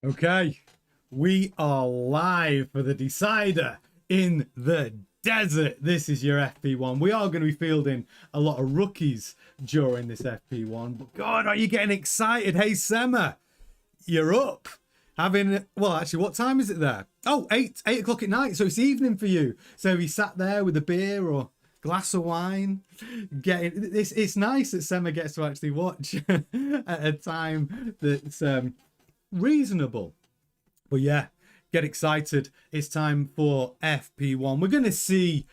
Okay, we are live for the decider in the desert. This is your FP1. We are going to be fielding a lot of rookies during this FP1. But God, are you getting excited? Hey, Sema, you're up. Well, actually, what time is it there? Oh, 8 o'clock at night. So it's evening for you. So he sat there with a beer or glass of wine getting this. It's nice that Sema gets to actually watch at a time that's reasonable. But yeah, get excited. It's time for FP1. We're going to see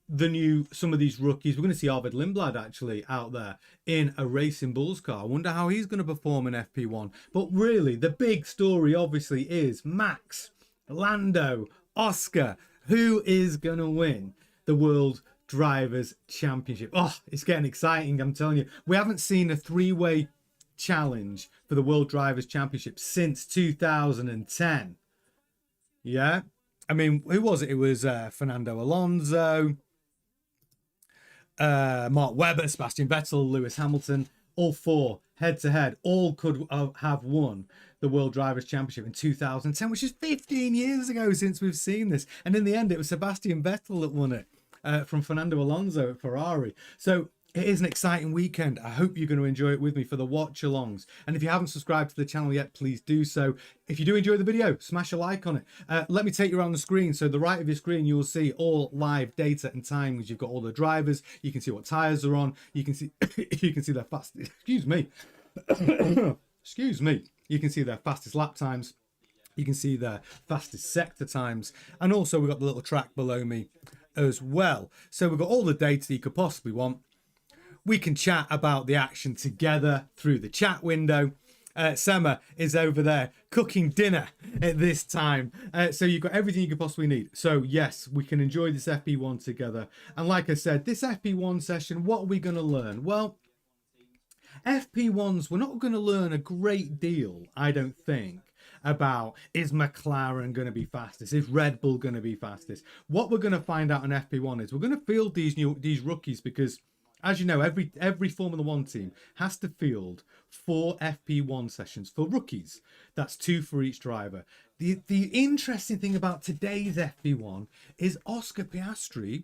some of these rookies. We're going to see Arvid Lindblad actually out there in a Racing Bulls car. I wonder how he's going to perform in FP1. But really, the big story obviously is Max, Lando, Oscar. Who is going to win the World Drivers' Championship? Oh, it's getting exciting, I'm telling you. We haven't seen a three-way challenge for the World Drivers' Championship since 2010. Yeah, I mean, who was it? It was Fernando Alonso, Mark Webber, Sebastian Vettel, Lewis Hamilton. All four head-to-head, all could have won the World Drivers' Championship in 2010, which is 15 years ago since we've seen this. And in the end, it was Sebastian Vettel that won it from Fernando Alonso at Ferrari. So it is an exciting weekend. I hope you're going to enjoy it with me for the watch-alongs. And if you haven't subscribed to the channel yet, please do so. If you do enjoy the video, smash a like on it. Let me take you around the screen. So the right of your screen, you will see all live data and times. You've got all the drivers. You can see what tyres are on. You can see you can see their fastest. Excuse me. Excuse me. You can see their fastest lap times. You can see their fastest sector times. And also we've got the little track below me as well. So we've got all the data that you could possibly want. We can chat about the action together through the chat window. Sema is over there cooking dinner at this time. So you've got everything you could possibly need. So yes, we can enjoy this FP1 together. And like I said, this FP1 session, what are we going to learn? Well, FP1s, we're not going to learn a great deal, I don't think, about is McLaren going to be fastest? Is Red Bull going to be fastest? What we're going to find out on FP1 is we're going to field these rookies because, as you know, every Formula One team has to field 4 FP1 sessions for rookies. That's 2 for each driver. The interesting thing about today's FP1 is Oscar Piastri,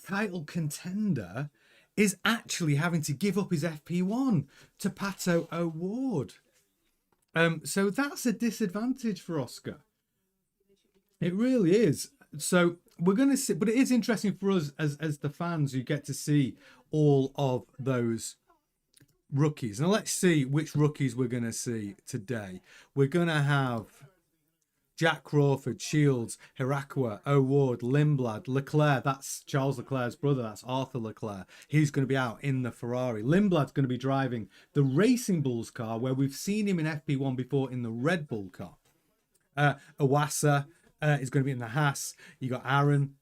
title contender, is actually having to give up his FP1 to Pato O'Ward. So that's a disadvantage for Oscar. It really is. So we're going to see, but it is interesting for us as the fans who get to see all of those rookies. Now let's see which rookies we're going to see today. We're going to have Jack Crawford, Shields, Hirakwa, O'Ward, Lindblad, Leclerc. That's Charles Leclerc's brother. That's Arthur Leclerc. He's going to be out in the Ferrari. Lindblad's going to be driving the Racing Bulls car, where we've seen him in FP1 before in the Red Bull car. Iwasa is going to be in the Haas. You got Aaron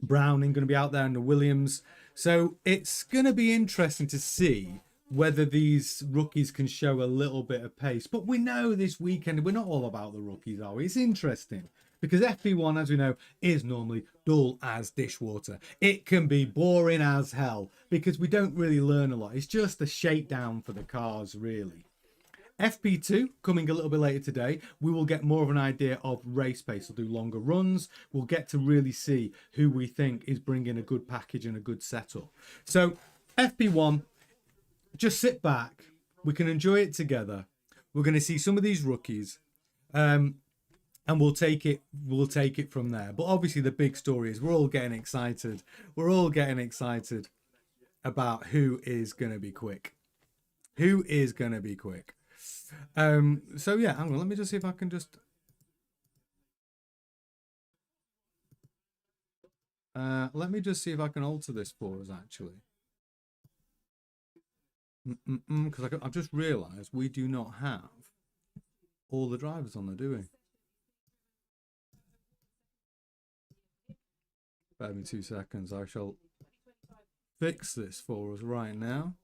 Browning going to be out there in the Williams. So it's going to be interesting to see whether these rookies can show a little bit of pace. But we know this weekend, we're not all about the rookies, are we? It's interesting because FP1, as we know, is normally dull as dishwater. It can be boring as hell because we don't really learn a lot. It's just a shakedown for the cars, really. FP2 coming a little bit later today. We will get more of an idea of race pace. We'll do longer runs. We'll get to really see who we think is bringing a good package and a good setup. So FP1, just sit back. We can enjoy it together. We're going to see some of these rookies, and we'll take it from there. But obviously, the big story is we're all getting excited. We're all getting excited about who is going to be quick. Who is going to be quick? So yeah, hang on. Let me just see if I can just. Let me just see if I can alter this for us actually. Because I've just realised we do not have all the drivers on there, do we? Bear me 2 seconds. I shall fix this for us right now.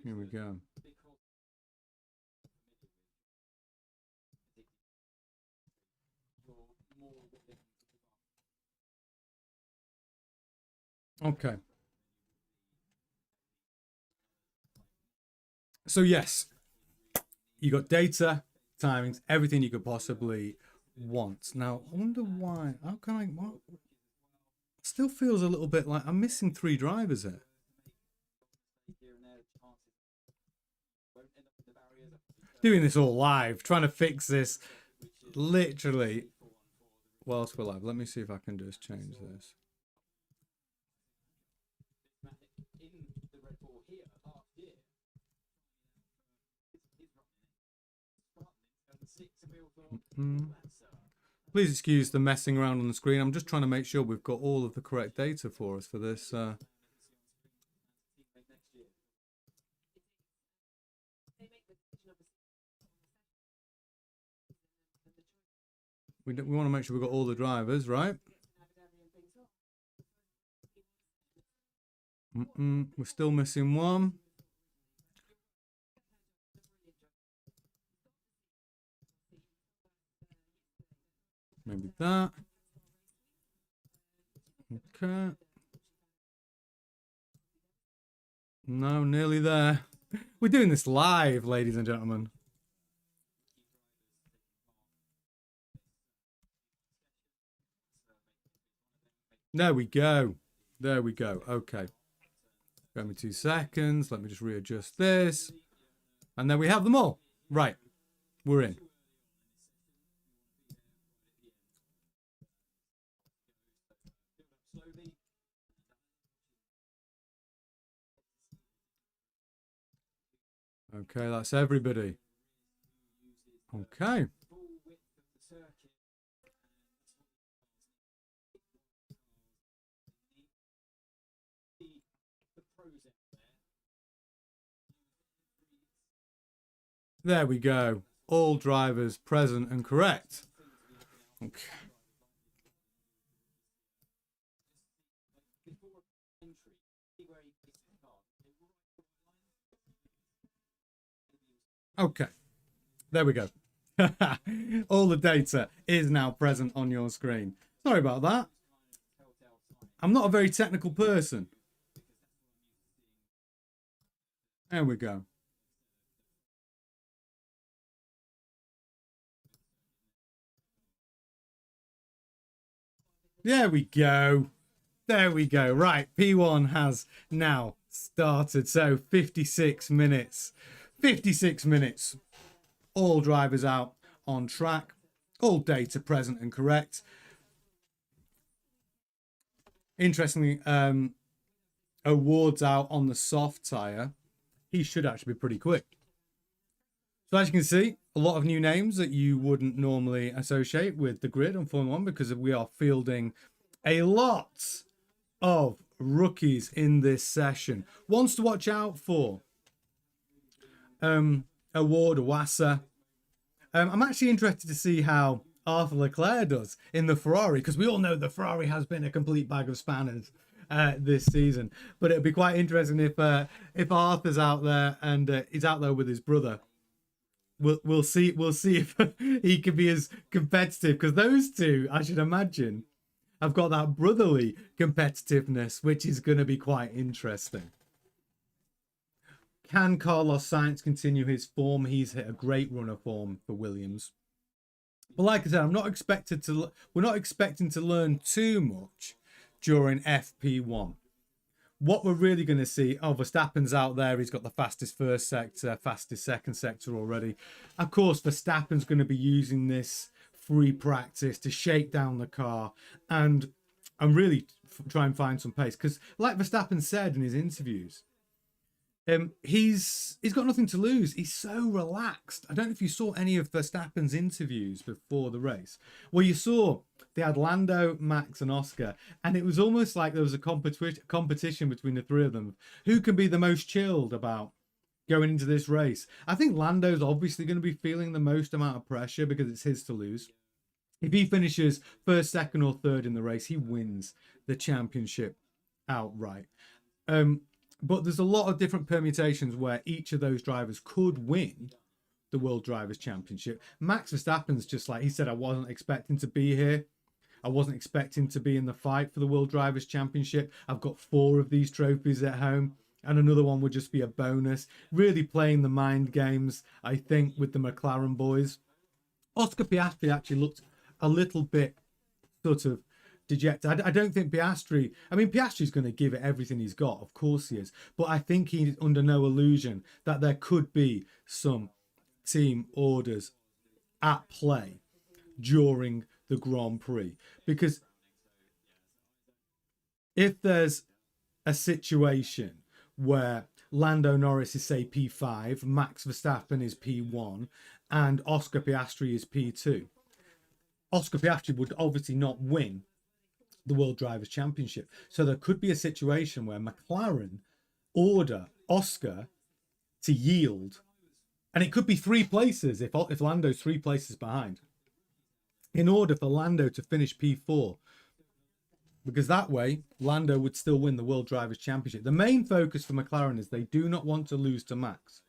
Here we go. Okay. So yes, you got data, timings, everything you could possibly want. Now, I wonder why. How can I? What? Still feels a little bit like I'm missing 3 drivers here. Doing this all live, trying to fix this literally whilst we're live. Let me see if I can just change this. Please excuse the messing around on the screen. I'm just trying to make sure we've got all of the correct data for us for this. We want to make sure we've got all the drivers, right? We're still missing one. Maybe that. Okay. No, nearly there. We're doing this live, ladies and gentlemen. There we go. There we go. Okay. Give me 2 seconds. Let me just readjust this. And then we have them all. Right. We're in. Okay, that's everybody. Okay. There we go. All drivers present and correct. Okay. Okay. There we go. All the data is now present on your screen. Sorry about that. I'm not a very technical person. There we go. There we go. There we go. Right, P1 has now started. So 56 minutes. 56 minutes. All drivers out on track. All data present and correct. Interestingly, awards out on the soft tyre. He should actually be pretty quick. So as you can see, a lot of new names that you wouldn't normally associate with the grid on Formula 1 because we are fielding a lot of rookies in this session. Ones to watch out for. Award, Wassa. I'm actually interested to see how Arthur Leclerc does in the Ferrari because we all know the Ferrari has been a complete bag of spanners this season. But it'd be quite interesting if Arthur's out there and he's out there with his brother. We'll see if he can be as competitive because those two, I should imagine, have got that brotherly competitiveness, which is going to be quite interesting. Can Carlos Sainz continue his form? He's hit a great run of form for Williams. But like I said, we're not expecting to learn too much during FP1. What we're really going to see, Verstappen's out there. He's got the fastest first sector, fastest second sector already. Of course, Verstappen's going to be using this free practice to shake down the car and really try and find some pace. Because like Verstappen said in his interviews, he's got nothing to lose. He's so relaxed. I don't know if you saw any of Verstappen's interviews before the race. Well, you saw they had Lando, Max, and Oscar, and it was almost like there was a competition between the three of them. Who can be the most chilled about going into this race? I think Lando's obviously going to be feeling the most amount of pressure because it's his to lose. If he finishes first, second, or third in the race, he wins the championship outright. But there's a lot of different permutations where each of those drivers could win the World Drivers' Championship. Max Verstappen's just like he said, I wasn't expecting to be here. I wasn't expecting to be in the fight for the World Drivers' Championship. I've got 4 of these trophies at home, and another one would just be a bonus. Really playing the mind games, I think, with the McLaren boys. Oscar Piastri actually looked a little bit sort of dejected. I don't think Piastri... I mean, Piastri's going to give it everything he's got. Of course he is. But I think he's under no illusion that there could be some team orders at play during the Grand Prix. Because if there's a situation where Lando Norris is, say, P5, Max Verstappen is P1, and Oscar Piastri is P2, Oscar Piastri would obviously not win the World Drivers' Championship. So there could be a situation where McLaren order Oscar to yield, and it could be 3 places if Lando's 3 places behind, in order for Lando to finish P4, because that way Lando would still win the World Drivers' Championship. The main focus for McLaren is they do not want to lose to Max.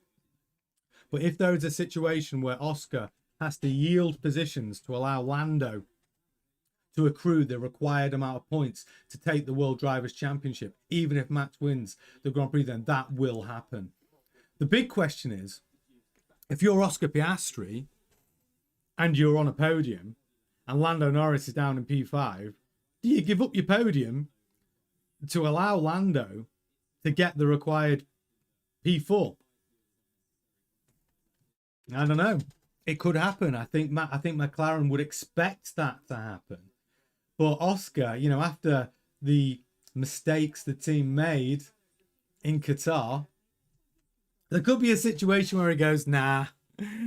But if there is a situation where Oscar has to yield positions to allow Lando to accrue the required amount of points to take the World Drivers' Championship, even if Max wins the Grand Prix, then that will happen. The big question is, if you're Oscar Piastri and you're on a podium and Lando Norris is down in P5, do you give up your podium to allow Lando to get the required P4? I don't know. It could happen. I think McLaren would expect that to happen. But Oscar, you know, after the mistakes the team made in Qatar, there could be a situation where he goes, nah,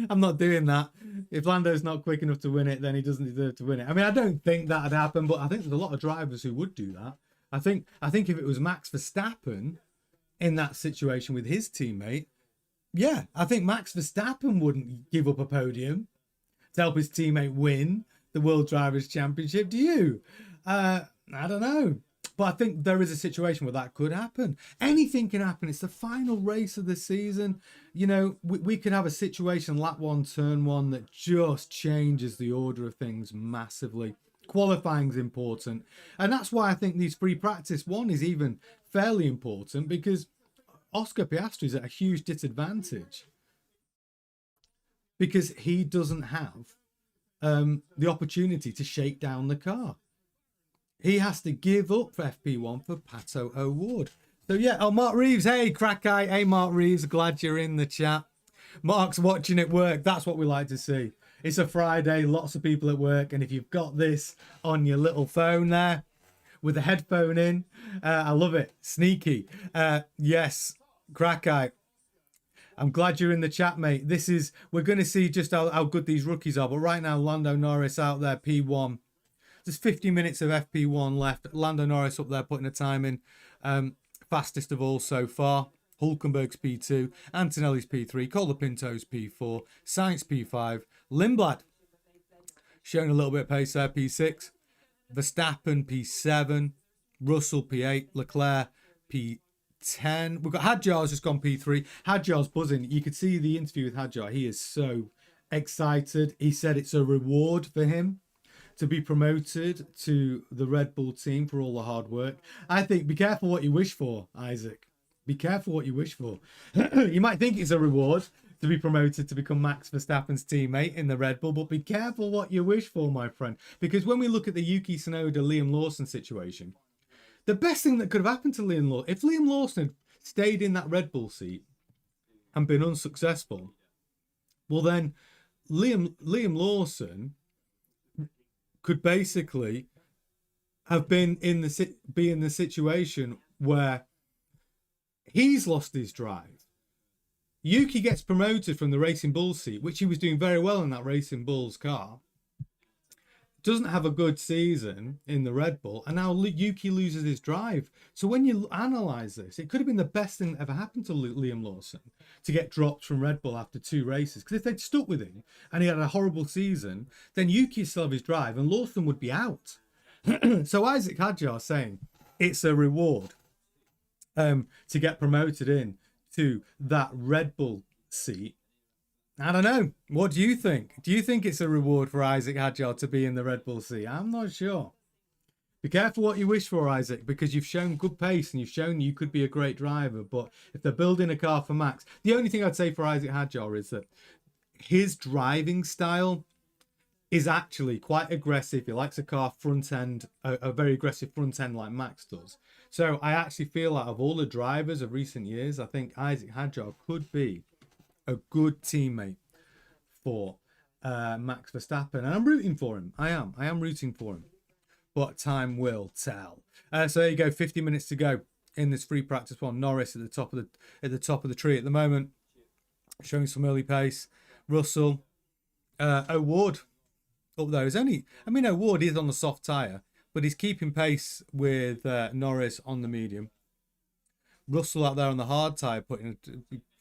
I'm not doing that. If Lando's not quick enough to win it, then he doesn't deserve to win it. I mean, I don't think that'd happen, but I think there's a lot of drivers who would do that. I think if it was Max Verstappen in that situation with his teammate, yeah, I think Max Verstappen wouldn't give up a podium to help his teammate win the World Drivers' Championship. Do you? I don't know. But I think there is a situation where that could happen. Anything can happen. It's the final race of the season. You know, we could have a situation, lap 1, turn 1, that just changes the order of things massively. Qualifying's important. And that's why I think these free practice 1 is even fairly important, because Oscar Piastri is at a huge disadvantage because he doesn't have the opportunity to shake down the car. He has to give up FP1 for Pato O'Ward. So yeah, oh, Mark Reeves, hey, crack eye. Hey, Mark Reeves, glad you're in the chat. Mark's watching at work. That's what we like to see. It's a Friday, lots of people at work, and if you've got this on your little phone there with a headphone in, I love it. Sneaky. Yes, crack eye. I'm glad you're in the chat, mate. We're going to see just how good these rookies are, but right now, Lando Norris out there, P1. There's 50 minutes of FP1 left. Lando Norris up there putting a time in. Fastest of all so far. Hulkenberg's P2. Antonelli's P3. Colapinto's P4. Sainz P5. Lindblad showing a little bit of pace there, P6. Verstappen P7. Russell P8. Leclerc P10. We've got Hadjar's just gone P3. Hadjar's buzzing. You could see the interview with Hadjar. He is so excited. He said it's a reward for him to be promoted to the Red Bull team for all the hard work. I think be careful what you wish for, Isaac. Be careful what you wish for. You might think it's a reward to be promoted to become Max Verstappen's teammate in the Red Bull, but be careful what you wish for, my friend. Because when we look at the Yuki Tsunoda, Liam Lawson situation, the best thing that could have happened to Liam Lawson, if Liam Lawson had stayed in that Red Bull seat and been unsuccessful, well then Liam Lawson could basically have been in the situation where he's lost his drive. Yuki gets promoted from the Racing Bulls seat, which he was doing very well in that Racing Bulls car. Doesn't have a good season in the Red Bull, and now Yuki loses his drive. So when you analyse this, it could have been the best thing that ever happened to Liam Lawson to get dropped from Red Bull after 2 races. Because if they'd stuck with him and he had a horrible season, then Yuki still have his drive and Lawson would be out. So Isaac Hadjar saying it's a reward. to get promoted in to that Red Bull seat. I don't know. What do you think? Do you think it's a reward for Isaac Hadjar to be in the Red Bull seat? I'm not sure. Be careful what you wish for, Isaac, because you've shown good pace and you've shown you could be a great driver. But if they're building a car for Max, the only thing I'd say for Isaac Hadjar is that his driving style is actually quite aggressive. He likes a car front end, a very aggressive front end like Max does. So I actually feel like of all the drivers of recent years, I think Isaac Hadjar could be a good teammate for Max Verstappen. And I'm rooting for him. I am rooting for him. But time will tell. So there you go, 50 minutes to go in this free practice one. Norris at the top of the tree at the moment, showing some early pace. Russell, O'Ward up there is only. I mean, O'Ward is on the soft tyre, but he's keeping pace with Norris on the medium. Russell out there on the hard tyre, putting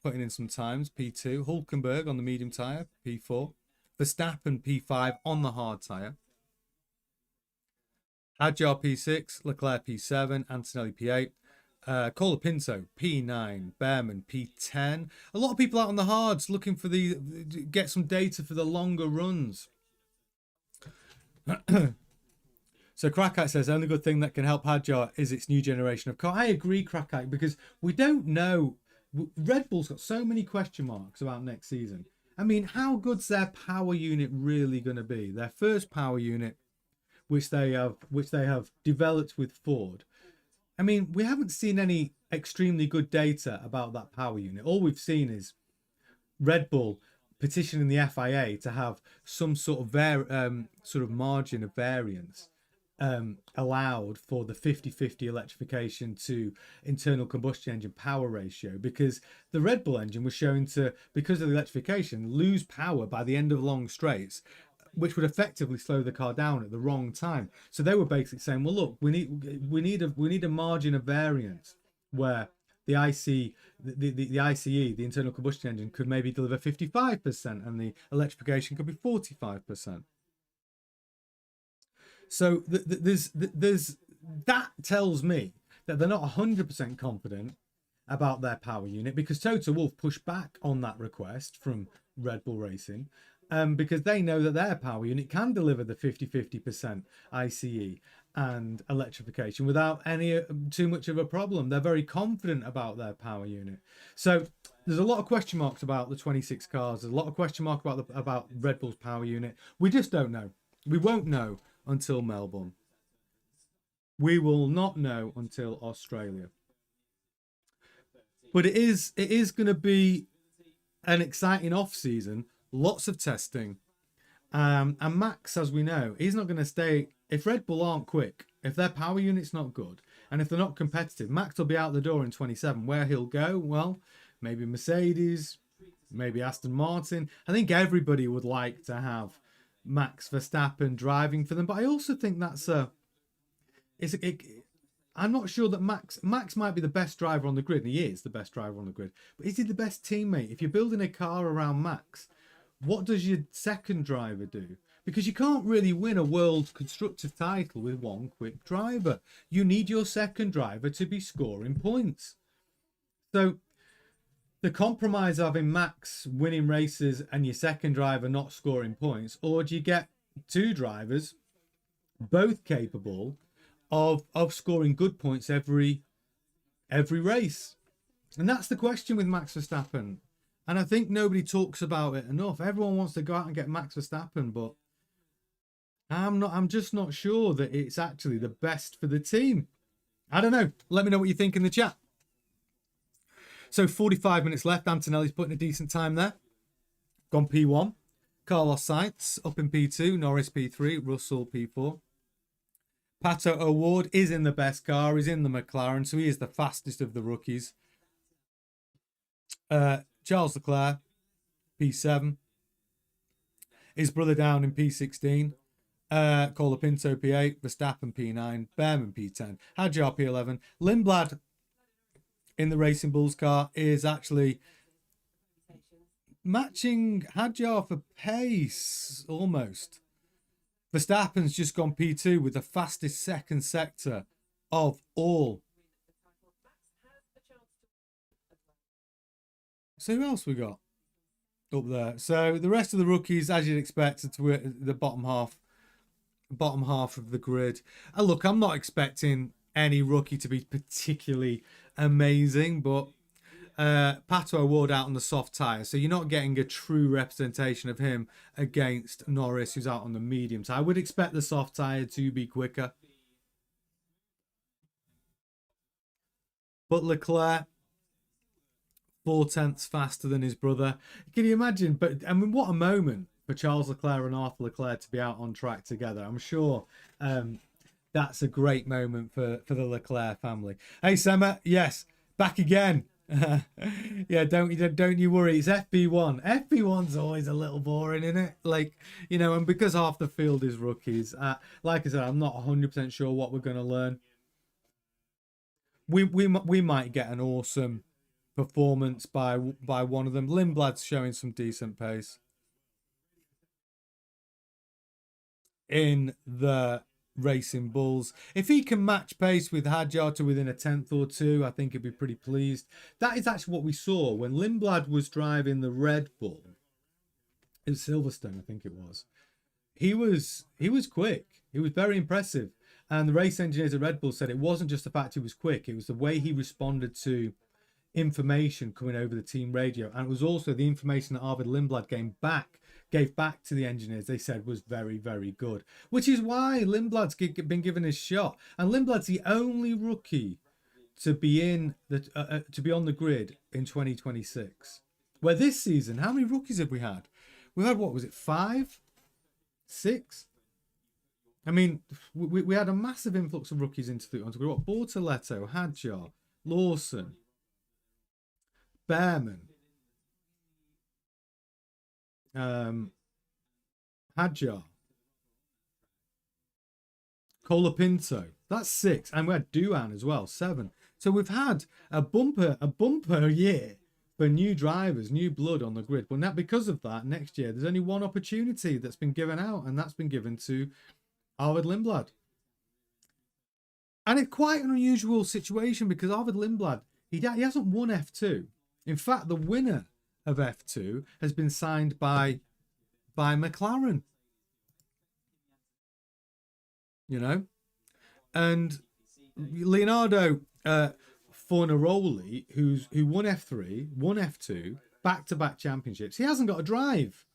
in some times. P2. Hulkenberg on the medium tyre, P4. Verstappen P5 on the hard tyre. Hadjar P6, Leclerc P7, Antonelli P8, Colapinto P9, Behrman P10. A lot of people out on the hards looking for get some data for the longer runs. So Krakite says the only good thing that can help Hadjar is its new generation of car. I agree, Krakite, because we don't know. Red Bull's got so many question marks about next season. I mean, how good's their power unit really going to be? Their first power unit, which they have developed with Ford. I mean, we haven't seen any extremely good data about that power unit. All we've seen is Red Bull petitioning the FIA to have some sort of margin of variance allowed for the 50-50 electrification to internal combustion engine power ratio, because the Red Bull engine was shown to, because of the electrification, lose power by the end of long straights, which would effectively slow the car down at the wrong time. So they were basically saying, well, look, we need a margin of variance where the ICE, the internal combustion engine, could maybe deliver 55% and the electrification could be 45%. So there's that tells me that they're not 100% confident about their power unit, because Toto Wolff pushed back on that request from Red Bull Racing. Because they know that their power unit can deliver the 50% ICE and electrification without any too much of a problem. They're very confident about their power unit. So there's a lot of question marks about the 26 cars. There's a lot of question mark about Red Bull's power unit. We just don't know. We won't know until Melbourne. We will not know until Australia. But it is going to be an exciting off season. Lots of testing. And Max, as we know, he's not going to stay. If Red Bull aren't quick, if their power unit's not good, and if they're not competitive, Max will be out the door in 27. Where he'll go? Well, maybe Mercedes, maybe Aston Martin. I think everybody would like to have Max Verstappen driving for them. But I also think I'm not sure that Max might be the best driver on the grid. And he is the best driver on the grid. But is he the best teammate? If you're building a car around Max, what does your second driver do? Because you can't really win a world constructors title with one quick driver. You need your second driver to be scoring points. So the compromise of having Max winning races and your second driver not scoring points, or do you get two drivers, both capable of scoring good points every race? And that's the question with Max Verstappen. And I think nobody talks about it enough. Everyone wants to go out and get Max Verstappen, but I'm just not sure that it's actually the best for the team. I don't know. Let me know what you think in the chat. So 45 minutes left. Antonelli's putting a decent time there. Gone P1. Carlos Sainz up in P2. Norris P3. Russell P4. Pato O'Ward is in the best car. He's in the McLaren, so he is the fastest of the rookies. Charles Leclerc, P7. His brother down in P16. Colapinto P8. Verstappen P9. Behrman P10. Hadjar P11. Lindblad in the Racing Bulls car is actually matching Hadjar for pace, almost. Verstappen's just gone P2 with the fastest second sector of all So who else we got up there? So the rest of the rookies, as you'd expect, are to the bottom half of the grid. And look, I'm not expecting any rookie to be particularly amazing, but Pato Award out on the soft tyre, so you're not getting a true representation of him against Norris, who's out on the medium tyre. I would expect the soft tyre to be quicker. But Leclerc, 4/10 faster than his brother. Can you imagine? But I mean, what a moment for Charles Leclerc and Arthur Leclerc to be out on track together. I'm sure that's a great moment for the Leclerc family. Hey, Sema, yes, back again. Yeah, don't you worry. It's FP1. FP1's always a little boring, isn't it? Like, you know, and because half the field is rookies, like I said, I'm not 100% sure what we're going to learn. We might get an awesome performance by one of them. Lindblad's showing some decent pace in the Racing Bulls. If he can match pace with Hadjar to within a tenth or two, I think he'd be pretty pleased. That is actually what we saw when Lindblad was driving the Red Bull in Silverstone, I think it was. He was quick. He was very impressive. And the race engineers at Red Bull said it wasn't just the fact he was quick, it was the way he responded to information coming over the team radio. And it was also the information that Arvid Lindblad gave back to the engineers, they said was very, very good. Which is why Lindblad's been given his shot. And Lindblad's the only rookie to be on the grid in 2026. Where this season, how many rookies have we had? We've had, what was it, 5? 6? I mean, we had a massive influx of rookies onto the grid. What? Bortoletto, Hadjar, Lawson, Behrman, Hadjar, Colapinto. That's 6, and we had Duan as well, 7. So we've had a bumper year for new drivers, new blood on the grid. But now, because of that, next year there's only one opportunity that's been given out, and that's been given to Arvid Lindblad. And it's quite an unusual situation because Arvid Lindblad, he hasn't won F2. In fact, the winner of F2 has been signed by McLaren. You know? And Leonardo Fornaroli, who won F3, won F2, back-to-back championships, he hasn't got a drive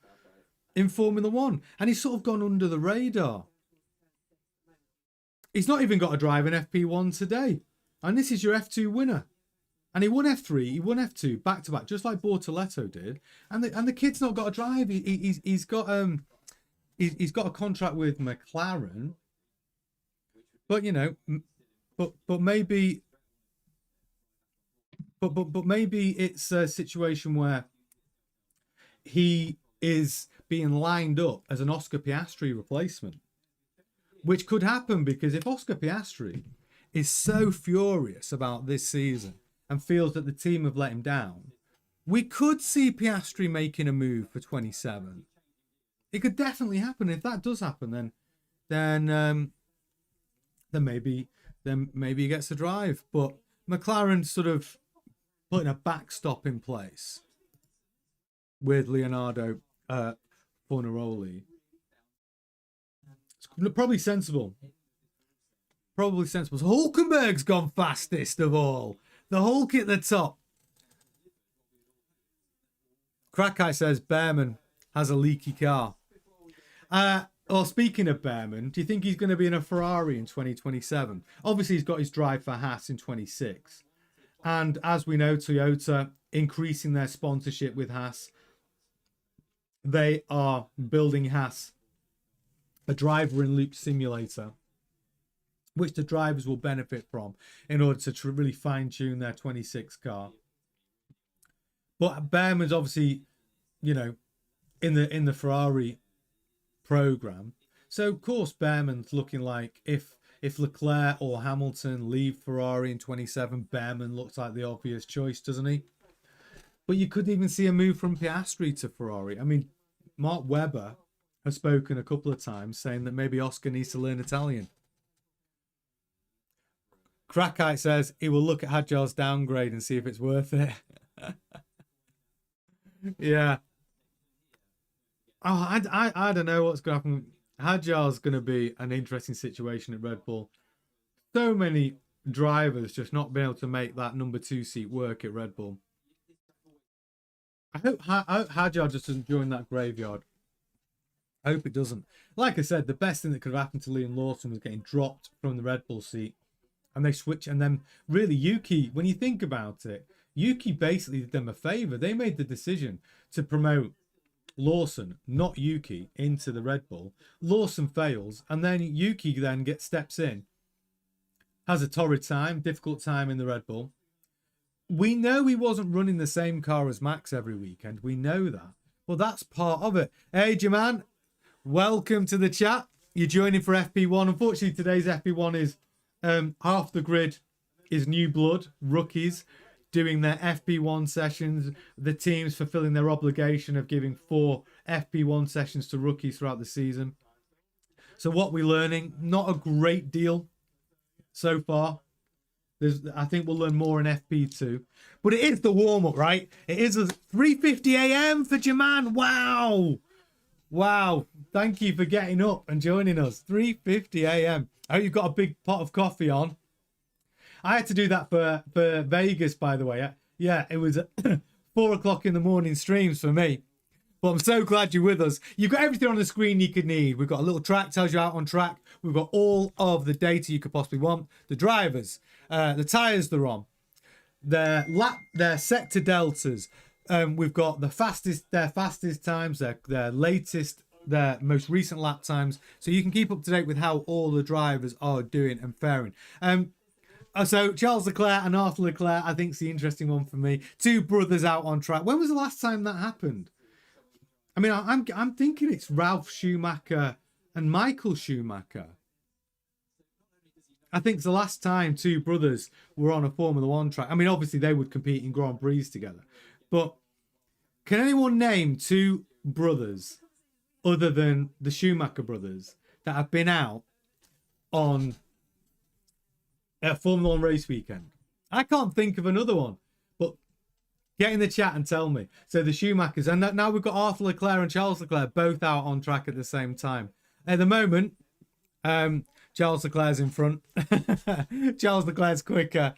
in Formula One. And he's sort of gone under the radar. He's not even got a drive in FP1 today. And this is your F2 winner. And he won F3, he won F2 back-to-back, just like Bortoletto did. And the kid's not got a drive. He's got a contract with McLaren. But, you know, but maybe it's a situation where he is being lined up as an Oscar Piastri replacement, which could happen because if Oscar Piastri is so furious about this season and feels that the team have let him down, we could see Piastri making a move for 27. It could definitely happen. If that does happen, then maybe he gets a drive. But McLaren's sort of putting a backstop in place with Leonardo Fornaroli. It's probably sensible. So Hulkenberg's gone fastest of all. The Hulk at the top. Crackeye says Behrman has a leaky car. Well, speaking of Behrman, do you think he's going to be in a Ferrari in 2027? Obviously, he's got his drive for Haas in 26. And as we know, Toyota increasing their sponsorship with Haas. They are building Haas a driver-in-loop simulator, which the drivers will benefit from in order to really fine-tune their 26 car. But Behrman's obviously, you know, in the Ferrari program. So, of course, Behrman's looking like if Leclerc or Hamilton leave Ferrari in 27, Behrman looks like the obvious choice, doesn't he? But you could even see a move from Piastri to Ferrari. I mean, Mark Webber has spoken a couple of times saying that maybe Oscar needs to learn Italian. Crackite says he will look at Hadjar's downgrade and see if it's worth it. Yeah. Oh, I don't know what's going to happen. Hadjar's going to be an interesting situation at Red Bull. So many drivers just not being able to make that number 2 seat work at Red Bull. I hope Hadjar just doesn't join that graveyard. I hope it doesn't. Like I said, the best thing that could have happened to Liam Lawson was getting dropped from the Red Bull seat. And they switch. And then really Yuki, when you think about it, Yuki basically did them a favour. They made the decision to promote Lawson, not Yuki, into the Red Bull. Lawson fails. And then Yuki then steps in. Has a torrid time, difficult time in the Red Bull. We know he wasn't running the same car as Max every weekend. We know that. Well, that's part of it. Hey, Jaman, welcome to the chat. You're joining for FP1. Unfortunately, today's FP1 is half the grid is new blood, rookies, doing their FP1 sessions. The teams fulfilling their obligation of giving 4 FP1 sessions to rookies throughout the season. So what we're learning, not a great deal so far. I think we'll learn more in FP2. But it is the warm-up, right? It is 3:50 a.m. for Jaman. Wow. Wow. Thank you for getting up and joining us. 3:50 a.m. I hope you've got a big pot of coffee on. I had to do that for Vegas, by the way. Yeah, it was 4 o'clock in the morning streams for me. But I'm so glad you're with us. You've got everything on the screen you could need. We've got a little track, tells you out on track. We've got all of the data you could possibly want. The drivers, the tyres they're on, their sector deltas. We've got their fastest times, their latest, their most recent lap times. So you can keep up to date with how all the drivers are doing and faring. So Charles Leclerc and Arthur Leclerc, I think, is the interesting one for me. 2 brothers out on track. When was the last time that happened? I mean, I'm thinking it's Ralf Schumacher and Michael Schumacher. I think it's the last time 2 brothers were on a Formula One track. I mean, obviously they would compete in Grand Prix together. But can anyone name 2 brothers other than the Schumacher brothers that have been out on a Formula One race weekend? I can't think of another one. But get in the chat and tell me. So the Schumachers. And now we've got Arthur Leclerc and Charles Leclerc both out on track at the same time. At the moment, Charles Leclerc's in front. Charles Leclerc's quicker.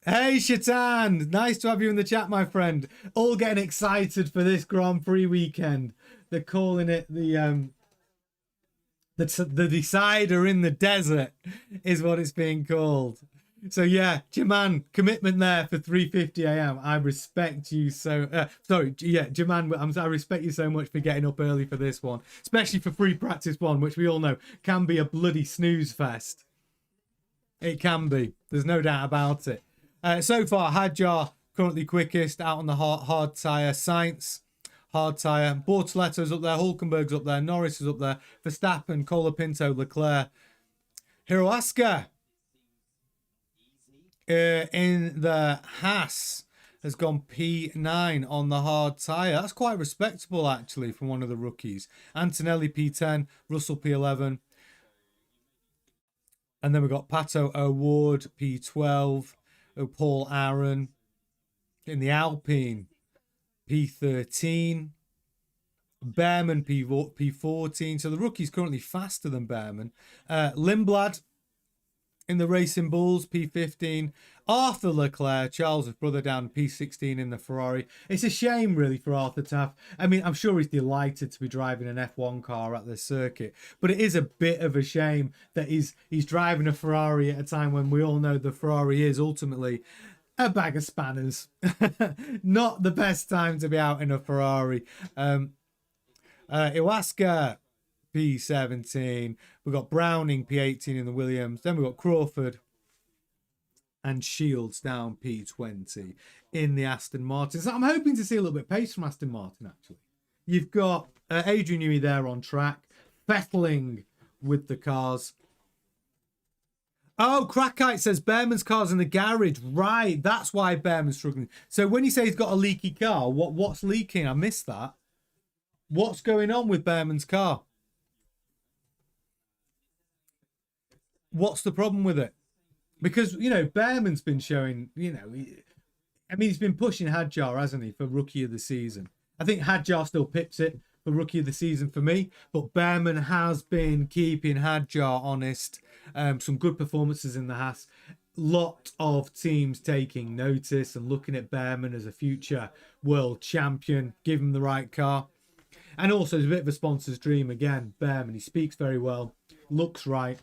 Hey, Shaitan. Nice to have you in the chat, my friend. All getting excited for this Grand Prix weekend. They're calling it the decider in the desert is what it's being called. So yeah, Jaman, commitment there for 3:50 a.m. I respect you so. Sorry, yeah, Jaman, I respect you so much for getting up early for this one, especially for free practice 1, which we all know can be a bloody snooze fest. It can be. There's no doubt about it. So far, Hadjar currently quickest out on the hard tyre. Sainz, hard tyre. Bortoletto's up there. Hulkenberg's up there. Norris is up there. Verstappen, Colapinto, Leclerc. Hiroaska in the Haas has gone P9 on the hard tyre. That's quite respectable, actually, from one of the rookies. Antonelli P10, Russell P11. And then we've got Pato O'Ward P12. Paul Aaron in the Alpine P13. Behrman P14. So the rookie's currently faster than Behrman. Lindblad in the Racing Bulls P15. Arthur Leclerc, Charles' brother, down P16 in the Ferrari. It's a shame, really, for Arthur to have. I mean, I'm sure he's delighted to be driving an F1 car at this circuit, but it is a bit of a shame that he's driving a Ferrari at a time when we all know the Ferrari is ultimately a bag of spanners. Not the best time to be out in a Ferrari. Iwaska P17. We've got Browning P18 in the Williams. Then we've got Crawford and Shields down P20 in the Aston Martin. So I'm hoping to see a little bit of pace from Aston Martin, actually. You've got Adrian Newey there on track, fettling with the cars. Oh, Crackite says Behrman's car's in the garage. Right, that's why Behrman's struggling. So when you say he's got a leaky car, what's leaking? I missed that. What's going on with Behrman's car? What's the problem with it? Because, you know, Behrman's been showing, you know, I mean, he's been pushing Hadjar, hasn't he, for Rookie of the Season? I think Hadjar still pips it for Rookie of the Season for me, but Behrman has been keeping Hadjar honest. Some good performances in the Haas. Lot of teams taking notice and looking at Behrman as a future world champion. Give him the right car. And also, it's a bit of a sponsor's dream again. Behrman, he speaks very well, looks right.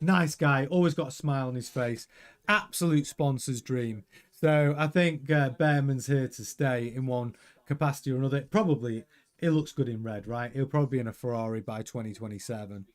Nice guy, always got a smile on his face. Absolute sponsor's dream. So I think Behrman's here to stay in one capacity or another. Probably, it looks good in red, right? He'll probably be in a Ferrari by 2027.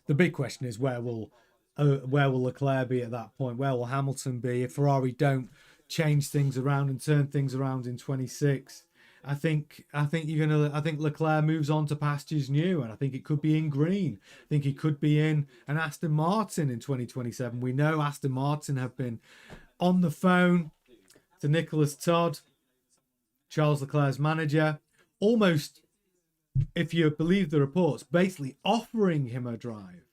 The big question is where will Leclerc be at that point? Where will Hamilton be if Ferrari don't change things around and turn things around in 26? I think Leclerc moves on to pastures new, and I think it could be in green. I think he could be in an Aston Martin in 2027. We know Aston Martin have been on the phone to Nicholas Todd, Charles Leclerc's manager, almost, if you believe the reports, basically offering him a drive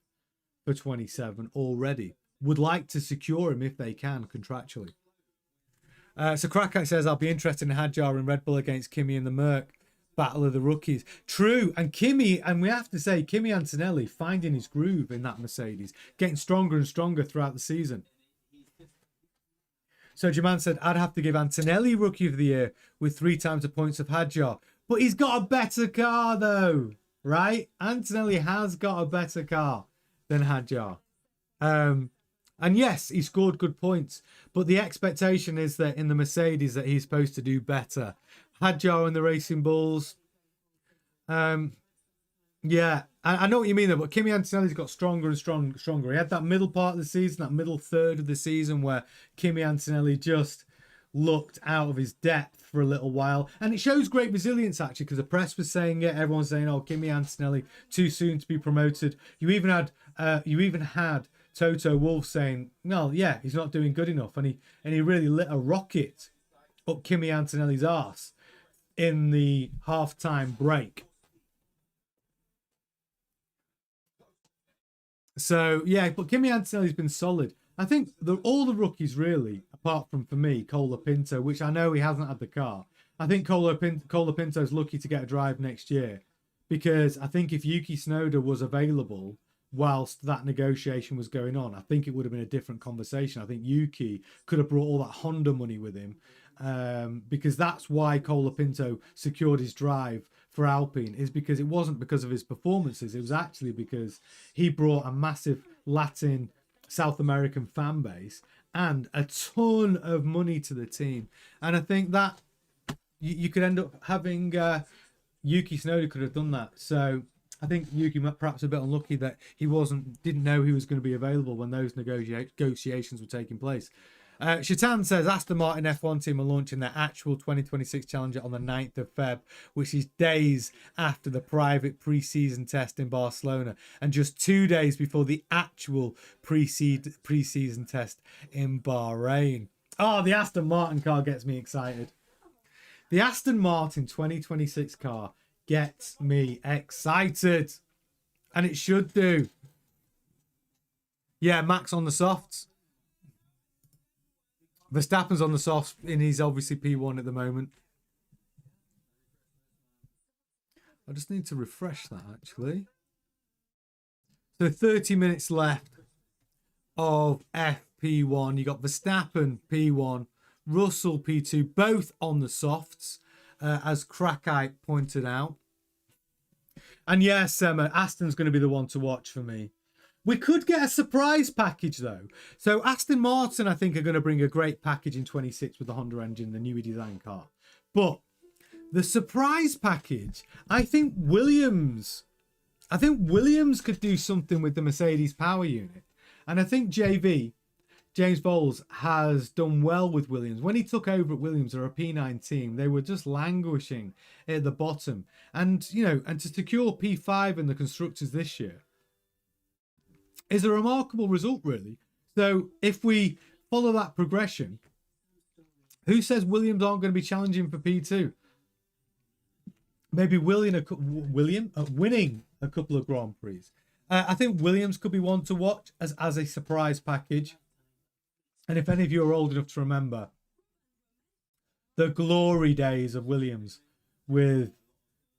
for 27 already. Would like to secure him if they can contractually. So Krakak says, I'll be interested in Hadjar and Red Bull against Kimi and the Merc. Battle of the rookies. True. And Kimi, and we have to say, Kimi Antonelli finding his groove in that Mercedes. Getting stronger and stronger throughout the season. So Jaman said, I'd have to give Antonelli Rookie of the Year with 3 times the points of Hadjar. But he's got a better car, though. Right? Antonelli has got a better car than Hadjar. And yes, he scored good points, but the expectation is that in the Mercedes that he's supposed to do better. Hadjar and the Racing Bulls. Yeah, I know what you mean though, but Kimi Antonelli's got stronger and stronger. He had that middle part of the season, that middle third of the season where Kimi Antonelli just looked out of his depth for a little while. And it shows great resilience actually, because the press was saying it, everyone's saying, oh, Kimi Antonelli too soon to be promoted. You even had Toto Wolff saying, no, yeah, he's not doing good enough. And he really lit a rocket up Kimi Antonelli's arse in the halftime break. So, yeah, but Kimi Antonelli's been solid. I think all the rookies really, apart from, for me, Colapinto, which I know he hasn't had the car. I think Colapinto's lucky to get a drive next year, because I think if Yuki Tsunoda was available whilst that negotiation was going on, I think it would have been a different conversation. I think Yuki could have brought all that Honda money with him, because that's why Colapinto secured his drive for Alpine, is because it wasn't because of his performances. It was actually because he brought a massive Latin, South American fan base and a ton of money to the team. And I think that you could end up having Yuki Tsunoda could have done that. So I think Yuki perhaps a bit unlucky that he didn't know he was going to be available when those negotiations were taking place. Shaitan says Aston Martin F1 team are launching their actual 2026 Challenger on the 9th of Feb, which is days after the private pre-season test in Barcelona and just 2 days before the actual pre-season test in Bahrain. Oh, the Aston Martin car gets me excited. The Aston Martin 2026 car gets me excited. And it should do. Yeah, Max on the softs. Verstappen's on the softs, and he's obviously P1 at the moment. I just need to refresh that, actually. So 30 minutes left of FP1. You got Verstappen P1, Russell P2, both on the softs, as Krakite pointed out. And yes, Aston's going to be the one to watch for me. We could get a surprise package, though. So Aston Martin, I think, are going to bring a great package in 26 with the Honda engine, the newly designed car. But the surprise package, I think Williams could do something with the Mercedes power unit. And I think James Bowles, has done well with Williams. When he took over at Williams, or a P9 team, they were just languishing at the bottom. And to secure P5 in the constructors this year is a remarkable result, really. So if we follow that progression, who says Williams aren't going to be challenging for P2? Maybe winning a couple of Grand Prix. I think Williams could be one to watch as a surprise package. And if any of you are old enough to remember, the glory days of Williams with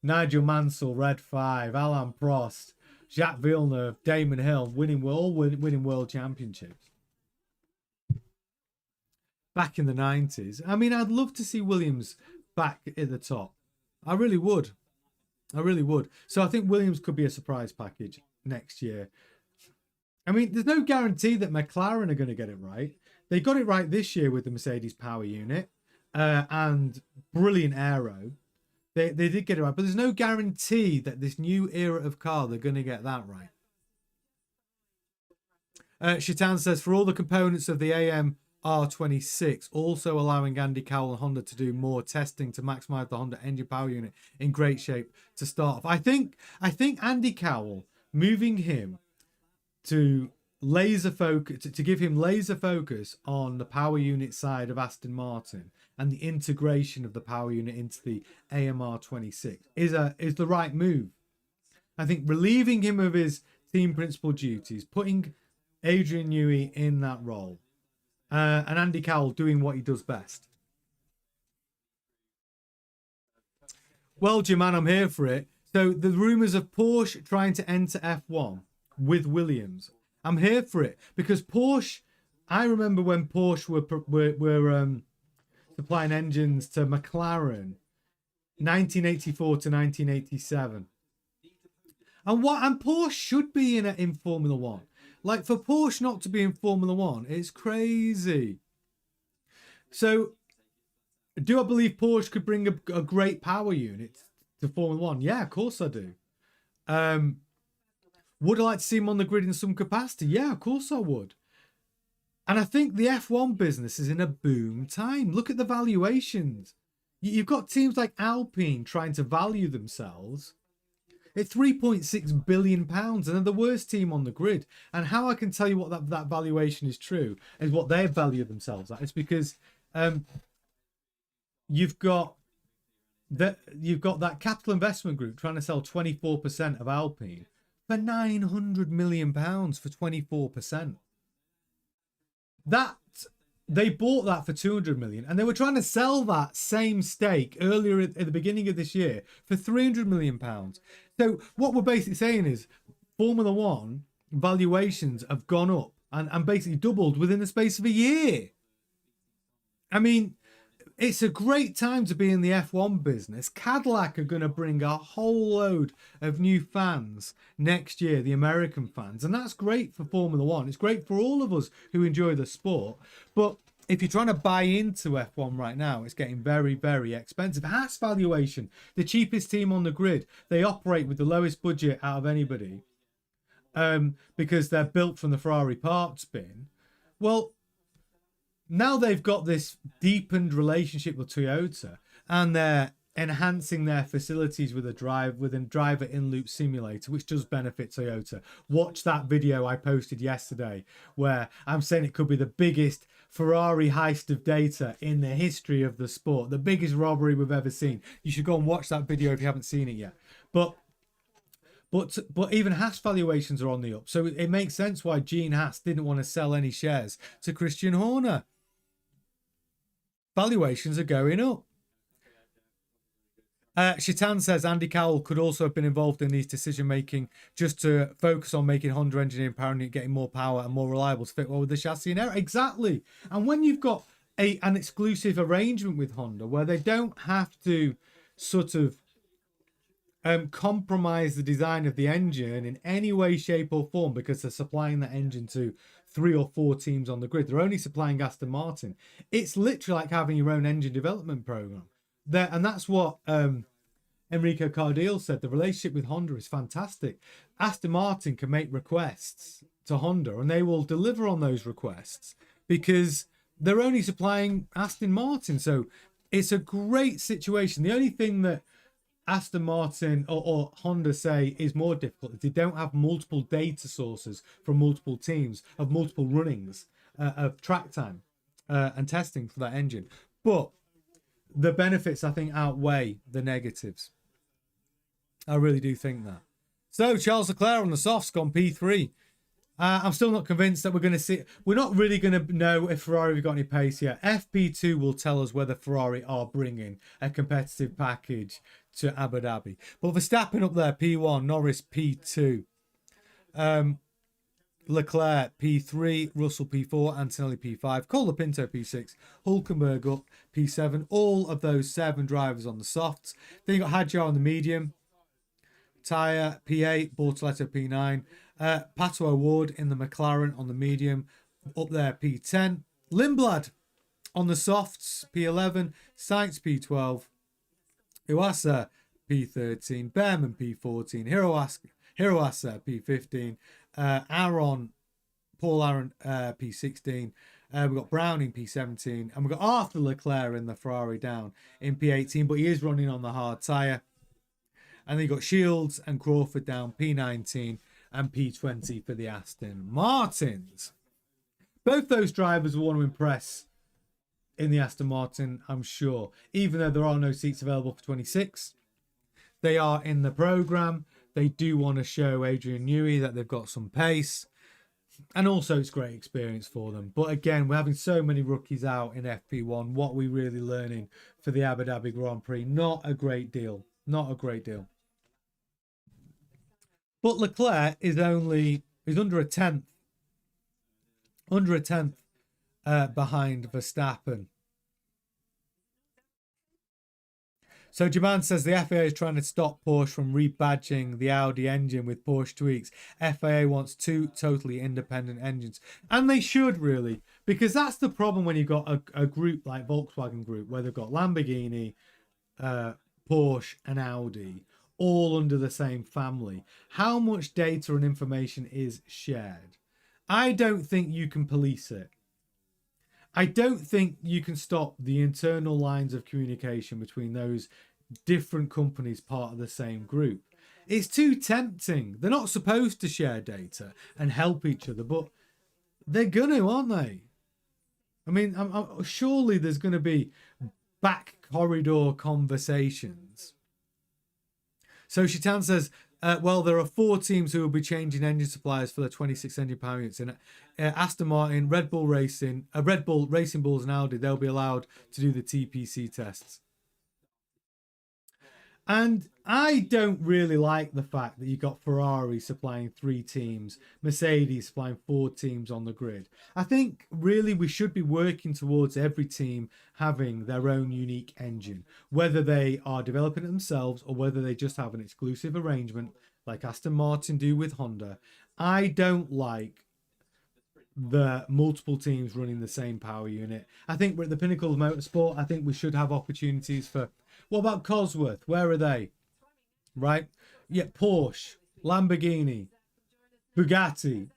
Nigel Mansell, Red 5, Alain Prost, Jacques Villeneuve, Damon Hill, winning world championships back in the 90s. I mean, I'd love to see Williams back at the top. I really would. I really would. So I think Williams could be a surprise package next year. I mean, there's no guarantee that McLaren are going to get it right. They got it right this year with the Mercedes power unit and brilliant aero. They did get it right, but there's no guarantee that this new era of car, they're going to get that right. Shaitan says, for all the components of the AM R26, also allowing Andy Cowell and Honda to do more testing to maximize the Honda engine power unit in great shape to start off. I think Andy Cowell, moving him to laser focus, to give him laser focus on the power unit side of Aston Martin and the integration of the power unit into the AMR 26 is the right move. I think relieving him of his team principal duties, putting Adrian Newey in that role, and Andy Cowell doing what he does best. Well, Jaman, I'm here for it. So the rumours of Porsche trying to enter F1 with Williams, I'm here for it, because Porsche, I remember when Porsche were supplying engines to McLaren 1984 to 1987. And Porsche should be in Formula One. Like, for Porsche not to be in Formula One, it's crazy. So, do I believe Porsche could bring a great power unit to Formula One? Yeah, of course I do. Would I like to see him on the grid in some capacity? Yeah, of course I would. And I think the F1 business is in a boom time. Look at the valuations. You've got teams like Alpine trying to value themselves at £3.6 billion, and they're the worst team on the grid. And how I can tell you what that valuation is true is what they value themselves at. It's because you've got that capital investment group trying to sell 24% of Alpine for £900 million for 24%. That they bought that for 200 million, and they were trying to sell that same stake earlier at the beginning of this year for 300 million pounds. So what we're basically saying is Formula One valuations have gone up and basically doubled within the space of a year. I mean, it's a great time to be in the F1 business. Cadillac are going to bring a whole load of new fans next year, the American fans. And that's great for Formula One. It's great for all of us who enjoy the sport. But if you're trying to buy into F1 right now, it's getting very, very expensive. Haas valuation, the cheapest team on the grid. They operate with the lowest budget out of anybody because they're built from the Ferrari parts bin. Well, now they've got this deepened relationship with Toyota, and they're enhancing their facilities with a driver in-loop simulator, which does benefit Toyota. Watch that video I posted yesterday where I'm saying it could be the biggest Ferrari heist of data in the history of the sport, the biggest robbery we've ever seen. You should go and watch that video if you haven't seen it yet. But even Haas valuations are on the up, so it makes sense why Gene Haas didn't want to sell any shares to Christian Horner. Valuations are going up. Shaitan says Andy Cowell could also have been involved in these decision making just to focus on making Honda engineering power unit getting more power and more reliable to fit well with the chassis and aero. Exactly. And when you've got an exclusive arrangement with Honda where they don't have to sort of compromise the design of the engine in any way, shape or form because they're supplying that engine to 3 or 4 teams on the grid. They're only supplying Aston Martin. It's literally like having your own engine development program. And that's what Enrico Cardile said. The relationship with Honda is fantastic. Aston Martin can make requests to Honda and they will deliver on those requests because they're only supplying Aston Martin. So it's a great situation. The only thing that Aston Martin or Honda say is more difficult is they don't have multiple data sources from multiple teams of multiple runnings of track time and testing for that engine. But the benefits, I think, outweigh the negatives. I really do think that. So Charles Leclerc on the softs gone P3. I'm still not convinced that we're going to see. We're not really going to know if Ferrari have got any pace yet. FP2 will tell us whether Ferrari are bringing a competitive package to Abu Dhabi. But Verstappen up there, P1, Norris P2, Leclerc P3, Russell P4, Antonelli P5, Colapinto P6, Hulkenberg up P7. All of those 7 drivers on the softs. Then you got Hadjar on the medium, tyre P8, Bortoletto P9, Pato O'Ward in the McLaren on the medium, up there P10, Lindblad on the softs P11, Sainz P12, Iwasa P13, Behrman P14, Hiroasa P15, Paul Aaron P16. We've got Browning P17, and we've got Arthur Leclerc in the Ferrari down in P18, but he is running on the hard tyre. And then you've got Shields and Crawford down P19 and P20 for the Aston Martins. Both those drivers will want to impress in the Aston Martin, I'm sure. Even though there are no seats available for 26, they are in the programme. They do want to show Adrian Newey that they've got some pace. And also it's great experience for them. But again, we're having so many rookies out in FP1. What are we really learning for the Abu Dhabi Grand Prix? Not a great deal. Not a great deal. But Leclerc is under a tenth behind Verstappen. So Jaman says the FIA is trying to stop Porsche from rebadging the Audi engine with Porsche tweaks. FIA wants 2 totally independent engines. And they should, really, because that's the problem when you've got a group like Volkswagen Group, where they've got Lamborghini, Porsche and Audi all under the same family. How much data and information is shared? I don't think you can police it. I don't think you can stop the internal lines of communication between those different companies part of the same group. It's too tempting. They're not supposed to share data and help each other, but they're going to, aren't they? I mean, surely there's going to be back corridor conversations. So Shitan says, well, there are 4 teams who will be changing engine suppliers for the 26 engine power units. In Aston Martin, Red Bull Racing, Racing Bulls and Audi, they'll be allowed to do the TPC tests. And I don't really like the fact that you've got Ferrari supplying 3 teams, Mercedes supplying 4 teams on the grid. I think really we should be working towards every team having their own unique engine, whether they are developing it themselves or whether they just have an exclusive arrangement like Aston Martin do with Honda. I don't like the multiple teams running the same power unit. I think we're at the pinnacle of motorsport. I think we should have opportunities for... What about Cosworth? Where are they? Right? Yeah, Porsche, Lamborghini, Bugatti.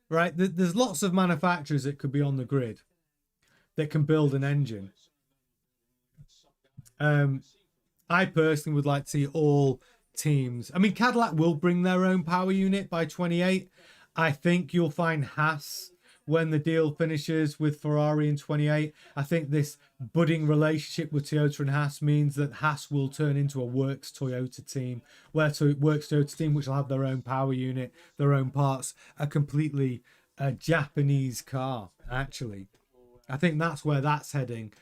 Right? There's lots of manufacturers that could be on the grid that can build an engine. I personally would like to see all teams. I mean, Cadillac will bring their own power unit by 28. I think you'll find Haas when the deal finishes with Ferrari in 28. I think this budding relationship with Toyota and Haas means that Haas will turn into a Works Toyota team, where Works Toyota team, which will have their own power unit, their own parts, a completely Japanese car, actually. I think that's where that's heading.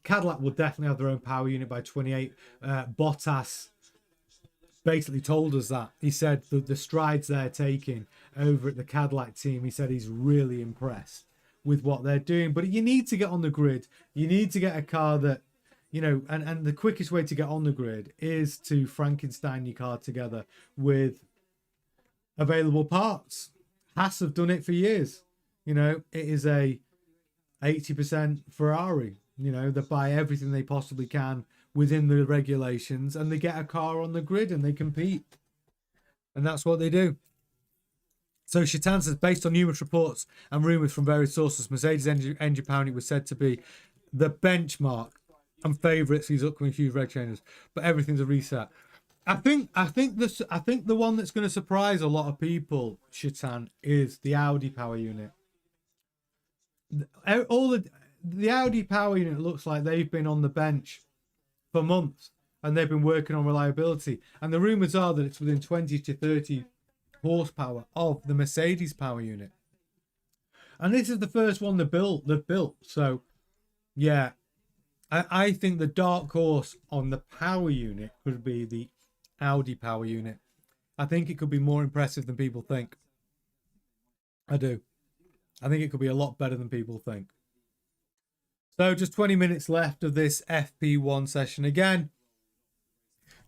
Cadillac will definitely have their own power unit by 28. Bottas basically told us that. He said the strides they're taking over at the Cadillac team, he said he's really impressed with what they're doing. But you need to get on the grid. You need to get a car that, you know, and the quickest way to get on the grid is to Frankenstein your car together with available parts. Haas have done it for years. You know, it is a 80% Ferrari. You know, they buy everything they possibly can within the regulations and they get a car on the grid and they compete. And that's what they do. So Shaitan says, based on numerous reports and rumours from various sources, Mercedes engine power unit was said to be the benchmark and favourites these upcoming huge reg changes, but everything's a reset. I think the one that's going to surprise a lot of people, Shaitan, is the Audi power unit. The Audi power unit looks like they've been on the bench for months and they've been working on reliability. And the rumours are that it's within 20 to 30 horsepower of the Mercedes power unit. And this is the first one they've built. So, yeah, I think the dark horse on the power unit could be the Audi power unit. I think it could be more impressive than people think. I do. I think it could be a lot better than people think. So just 20 minutes left of this FP1 session. Again,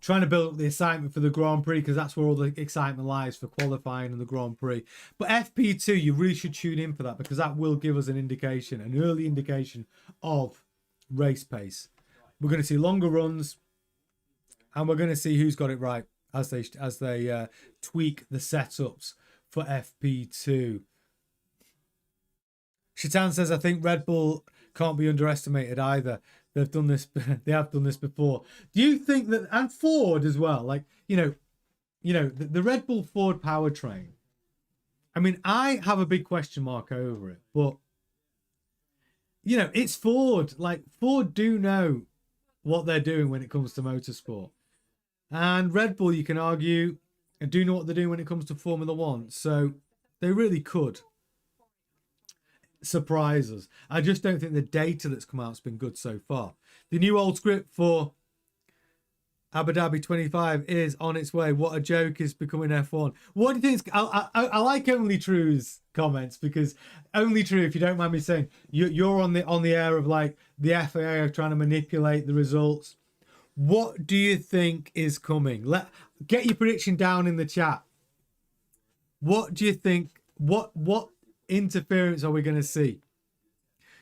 trying to build up the excitement for the Grand Prix, because that's where all the excitement lies for qualifying and the Grand Prix. But FP2, you really should tune in for that, because that will give us an indication, an early indication of race pace. We're going to see longer runs, and we're going to see who's got it right as they tweak the setups for FP2. Shaitan says, I think Red Bull can't be underestimated either. They've done this. They have done this before. Do you think that, and Ford as well, like, the Red Bull Ford powertrain, I mean, I have a big question mark over it, but it's Ford. Like, Ford do know what they're doing when it comes to motorsport. And Red Bull, you can argue, do know what they're doing when it comes to Formula One. So they really could surprise us. I just don't think the data that's come out has been good so far. The new old script for Abu Dhabi 25 is on its way. What a joke is becoming F1. What do you think? I like Only True's comments, because Only True, if you don't mind me saying, you're on the air of like the FAA are trying to manipulate the results. What do you think is coming? Get your prediction down in the chat. What do you think? What interference are we going to see?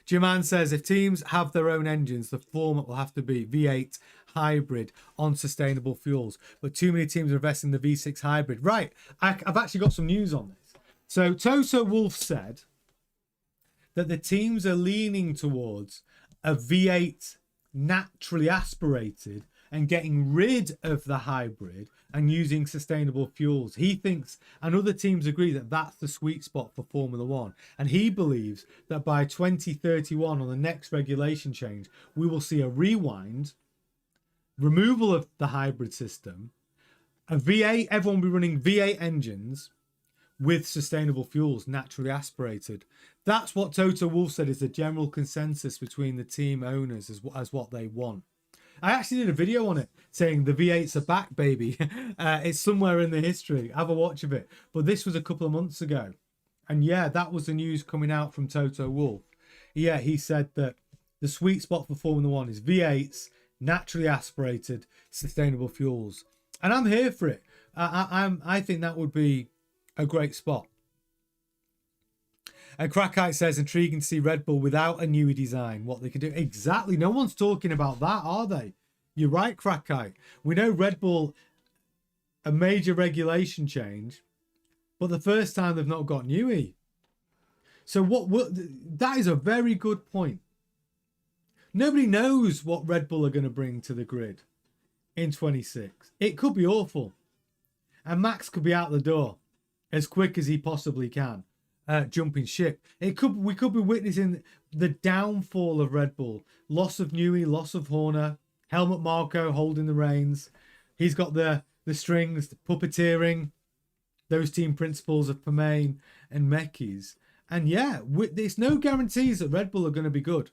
Jaman says, if teams have their own engines, the format will have to be V8 hybrid on sustainable fuels. But too many teams are investing in the V6 hybrid. Right. I've actually got some news on this. So Toto Wolff said that the teams are leaning towards a V8 naturally aspirated and getting rid of the hybrid and using sustainable fuels. He thinks, and other teams agree, that that's the sweet spot for Formula One. And he believes that by 2031, on the next regulation change, we will see a rewind, removal of the hybrid system, a V8, everyone will be running V8 engines with sustainable fuels, naturally aspirated. That's what Toto Wolff said is the general consensus between the team owners as what they want. I actually did a video on it saying the V8s are back, baby. It's somewhere in the history. Have a watch of it. But this was a couple of months ago. And yeah, that was the news coming out from Toto Wolff. Yeah, he said that the sweet spot for Formula One is V8s, naturally aspirated, sustainable fuels. And I'm here for it. I think that would be a great spot. And Krakite says, intriguing to see Red Bull without a new design, what they can do. Exactly. No one's talking about that, are they? You're right, Krakite. We know Red Bull, a major regulation change, but the first time they've not got Newey. So that is a very good point. Nobody knows what Red Bull are going to bring to the grid in 26. It could be awful. And Max could be out the door as quick as he possibly can. Jumping ship. We could be witnessing the downfall of Red Bull. Loss of Newey, loss of Horner, Helmut Marko holding the reins. He's got the strings, the puppeteering, those team principles of Permain and Mekis. And yeah, there's no guarantees that Red Bull are going to be good.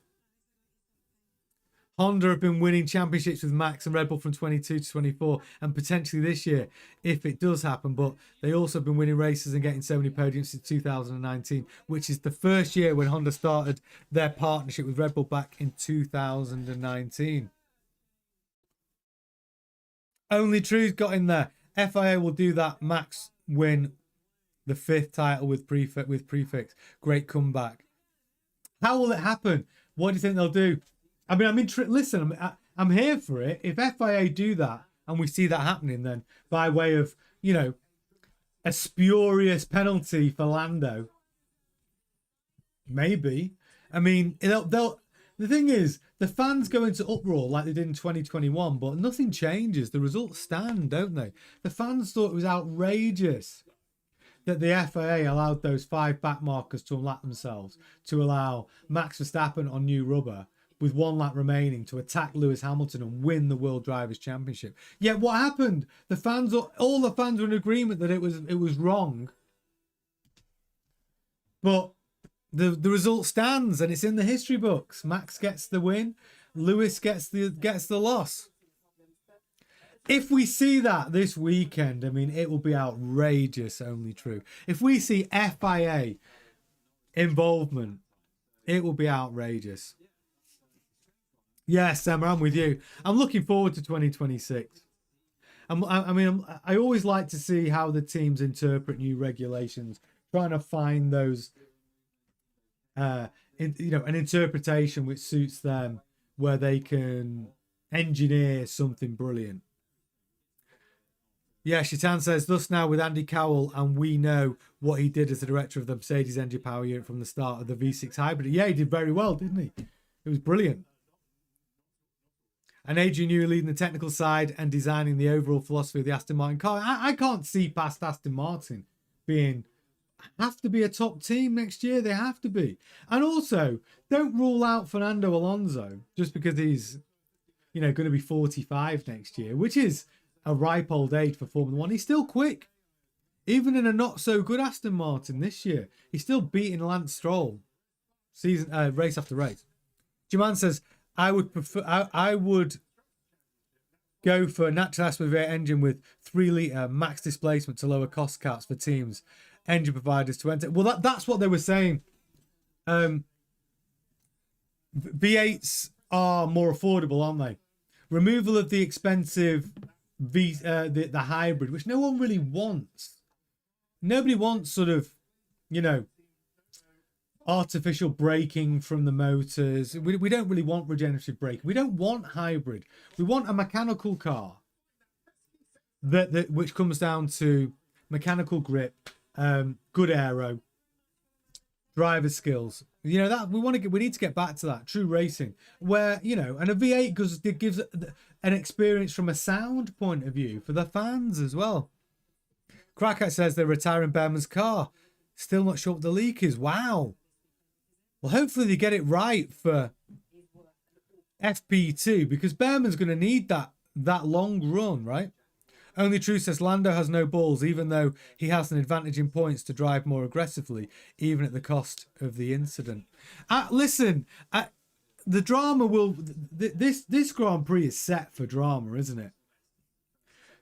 Honda have been winning championships with Max and Red Bull from 22 to 24, and potentially this year, if it does happen. But they also have been winning races and getting so many podiums since 2019, which is the first year when Honda started their partnership with Red Bull back in 2019. Only True's got in there. FIA will do that. Max win the 5th title with prefix. Great comeback. How will it happen? What do you think they'll do? I mean, listen, I'm here for it. If FIA do that and we see that happening, then by way of, a spurious penalty for Lando, maybe. I mean, the thing is, the fans go into uproar like they did in 2021, but nothing changes. The results stand, don't they? The fans thought it was outrageous that the FIA allowed those 5 back markers to unlap themselves, to allow Max Verstappen on new rubber, with 1 lap remaining to attack Lewis Hamilton and win the World Drivers' Championship. Yet what happened? The fans, all the fans were in agreement that it was wrong. But the result stands, and it's in the history books. Max gets the win, Lewis gets the loss. If we see that this weekend, I mean, it will be outrageous, only true. If we see FIA involvement, it will be outrageous. Yes, Emma, I'm with you. I'm looking forward to 2026. I always like to see how the teams interpret new regulations, trying to find those, an interpretation which suits them, where they can engineer something brilliant. Yeah, Shaitan says, thus now with Andy Cowell, and we know what he did as the director of the Mercedes engine power unit from the start of the V6 hybrid. Yeah, he did very well, didn't he? It was brilliant. And Adrian Newey leading the technical side and designing the overall philosophy of the Aston Martin car. I can't see past Aston Martin have to be a top team next year. They have to be. And also, don't rule out Fernando Alonso just because he's, going to be 45 next year, which is a ripe old age for Formula One. He's still quick. Even in a not so good Aston Martin this year, he's still beating Lance Stroll race after race. Jaman says, I would go for a natural aspirated V8 engine with 3-litre max displacement to lower cost caps for teams, engine providers to enter. Well, that's what they were saying. V8s are more affordable, aren't they? Removal of the expensive the hybrid, which no one really wants. Nobody wants sort of, artificial braking from the motors. We don't really want regenerative braking. We don't want hybrid. We want a mechanical car which comes down to mechanical grip, good aero, driver skills. We need to get back to that true racing where, and a V8 gives an experience from a sound point of view for the fans as well. Crackhead says they're retiring Behrman's car. Still not sure what the leak is. Wow. Well, hopefully they get it right for FP2 because Behrman's going to need that long run, right? Only True says Lando has no balls, even though he has an advantage in points to drive more aggressively, even at the cost of the incident. The drama this Grand Prix is set for drama, isn't it?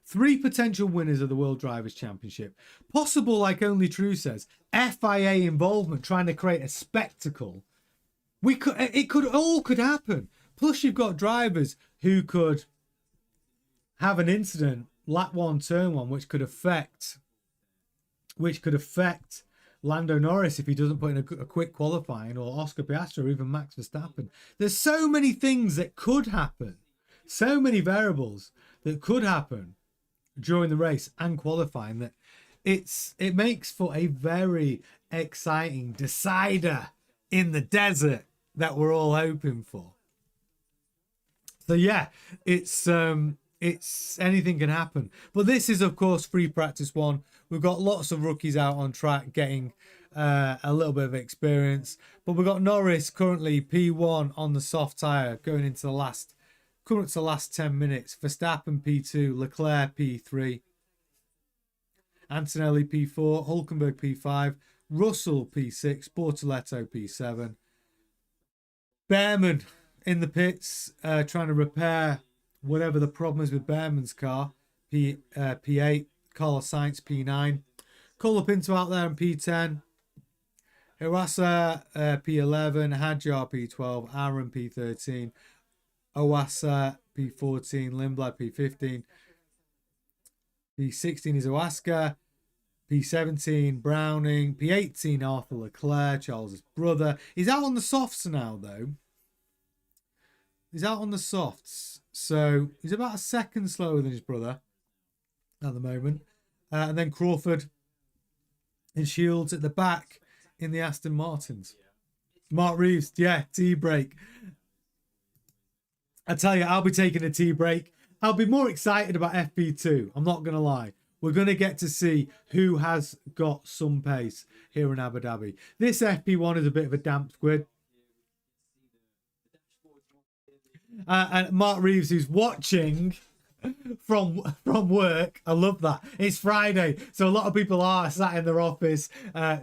3 potential winners of the World Drivers' Championship. Possible, like Only True says, FIA involvement, trying to create a spectacle. It could happen. Plus, you've got drivers who could have an incident, lap 1, turn 1, which could affect Lando Norris if he doesn't put in a quick qualifying, or Oscar Piastri, or even Max Verstappen. There's so many things that could happen, so many variables that could happen during the race and qualifying, that it makes for a very exciting decider in the desert that we're all hoping for. So yeah, it's anything can happen. But this is, of course, free practice 1. We've got lots of rookies out on track getting a little bit of experience. But we've got Norris currently P1 on the soft tyre going into the last 10 minutes. Verstappen P2, Leclerc P3, Antonelli P4, Hulkenberg P5, Russell P6, Bortoletto P7. Behrman in the pits trying to repair whatever the problem is with Behrman's car. P8, Carlos Sainz P9, Colapinto out there in P10, Hirasa P11, Hadjar P12, Aaron P13, Owasa P14, Lindblad P15, P16 is Owaska, P17 Browning, P18 Arthur Leclerc, Charles's brother. He's out on the softs now, though. He's out on the softs, so he's about a second slower than his brother at the moment. And then Crawford and Shields at the back in the Aston Martins. Mark Reeves, yeah, tea break. I tell you, I'll be taking a tea break. I'll be more excited about FP2. I'm not going to lie. We're going to get to see who has got some pace here in Abu Dhabi. This FP1 is a bit of a damp squid. And Mark Reeves, who's watching from work. I love that. It's Friday, so a lot of people are sat in their office,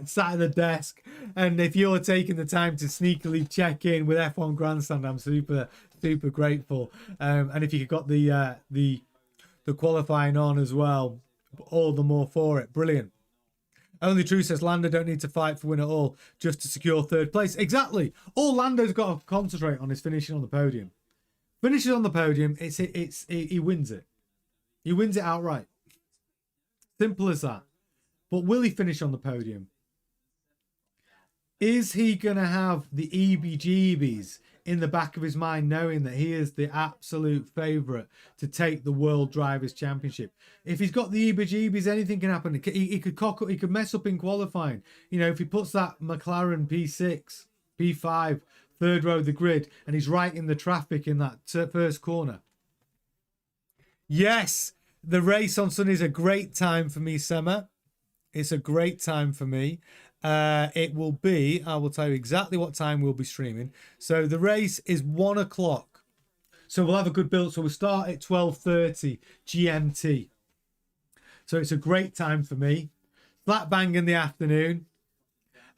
sat at the desk, and if you're taking the time to sneakily check in with F1 Grandstand, I'm super grateful. And if you got the qualifying on as well, all the more for it. Brilliant. Only True says Lando don't need to fight for win at all, just to secure third place. Exactly. All Lando's got to concentrate on is finishing on the podium. Finishes on the podium, he wins it. He wins it outright. Simple as that. But will he finish on the podium? Is he going to have the EBGBs in the back of his mind, knowing that he is the absolute favourite to take the World Drivers' Championship? If he's got the EBGBs, anything can happen. He could cock up, he could mess up in qualifying. You know, if he puts that McLaren P6, P5, third row of the grid, and he's right in the traffic in that first corner. Yes, the race on Sunday is a great time for me, Sema. It's a great time for me. It will be, I will tell you exactly what time we'll be streaming. So the race is 1 o'clock. So we'll have a good build. So we'll start at 12:30 GMT. So it's a great time for me. Flat bang in the afternoon.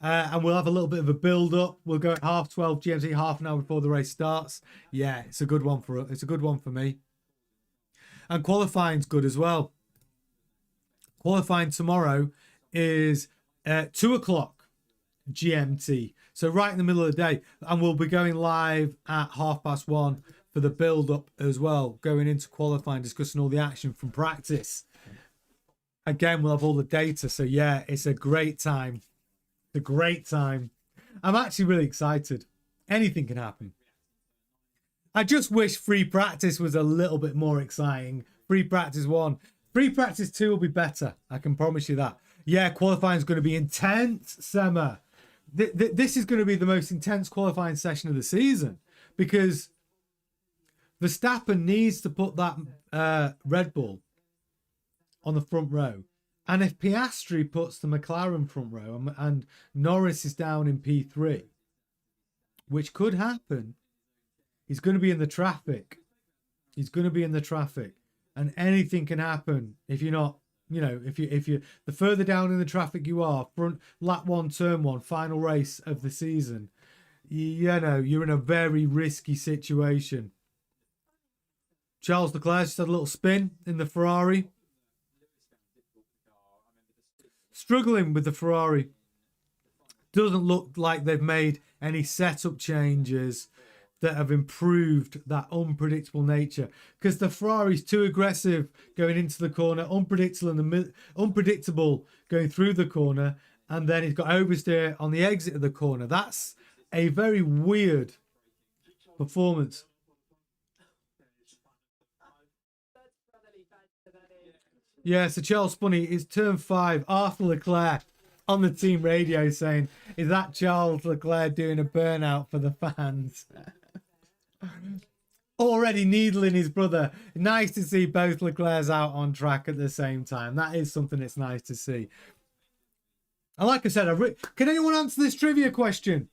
And we'll have a little bit of a build-up. We'll go at 12:30 GMT, half an hour before the race starts. Yeah, it's a good one for me. And qualifying's good as well. Qualifying tomorrow is 2 o'clock GMT. So right in the middle of the day. And we'll be going live at 1:30 for the build-up as well. Going into qualifying, discussing all the action from practice. Again, we'll have all the data. So yeah, it's a great time. A great time. I'm actually really excited. Anything can happen. I just wish free practice was a little bit more exciting. Free practice 1. Free practice 2 will be better. I can promise you that. Yeah, qualifying is going to be intense, Sema. This is going to be the most intense qualifying session of the season, because Verstappen needs to put that Red Bull on the front row. And if Piastri puts the McLaren front row and Norris is down in P3, which could happen, he's going to be in the traffic. He's going to be in the traffic. And anything can happen if you're not, you know, if you the further down in the traffic you are, front lap 1, turn 1, final race of the season, you know, you're in a very risky situation. Charles Leclerc just had a little spin in the Ferrari. Struggling with the Ferrari. Doesn't look like they've made any setup changes that have improved that unpredictable nature, because the Ferrari's too aggressive going into the corner, unpredictable going through the corner, and then he's got oversteer on the exit of the corner. That's a very weird performance. Yeah, so Charles Spunny is turn 5. Arthur Leclerc on the team radio saying, is that Charles Leclerc doing a burnout for the fans? Already needling his brother. Nice to see both Leclercs out on track at the same time. That is something that's nice to see. And like I said, can anyone answer this trivia question?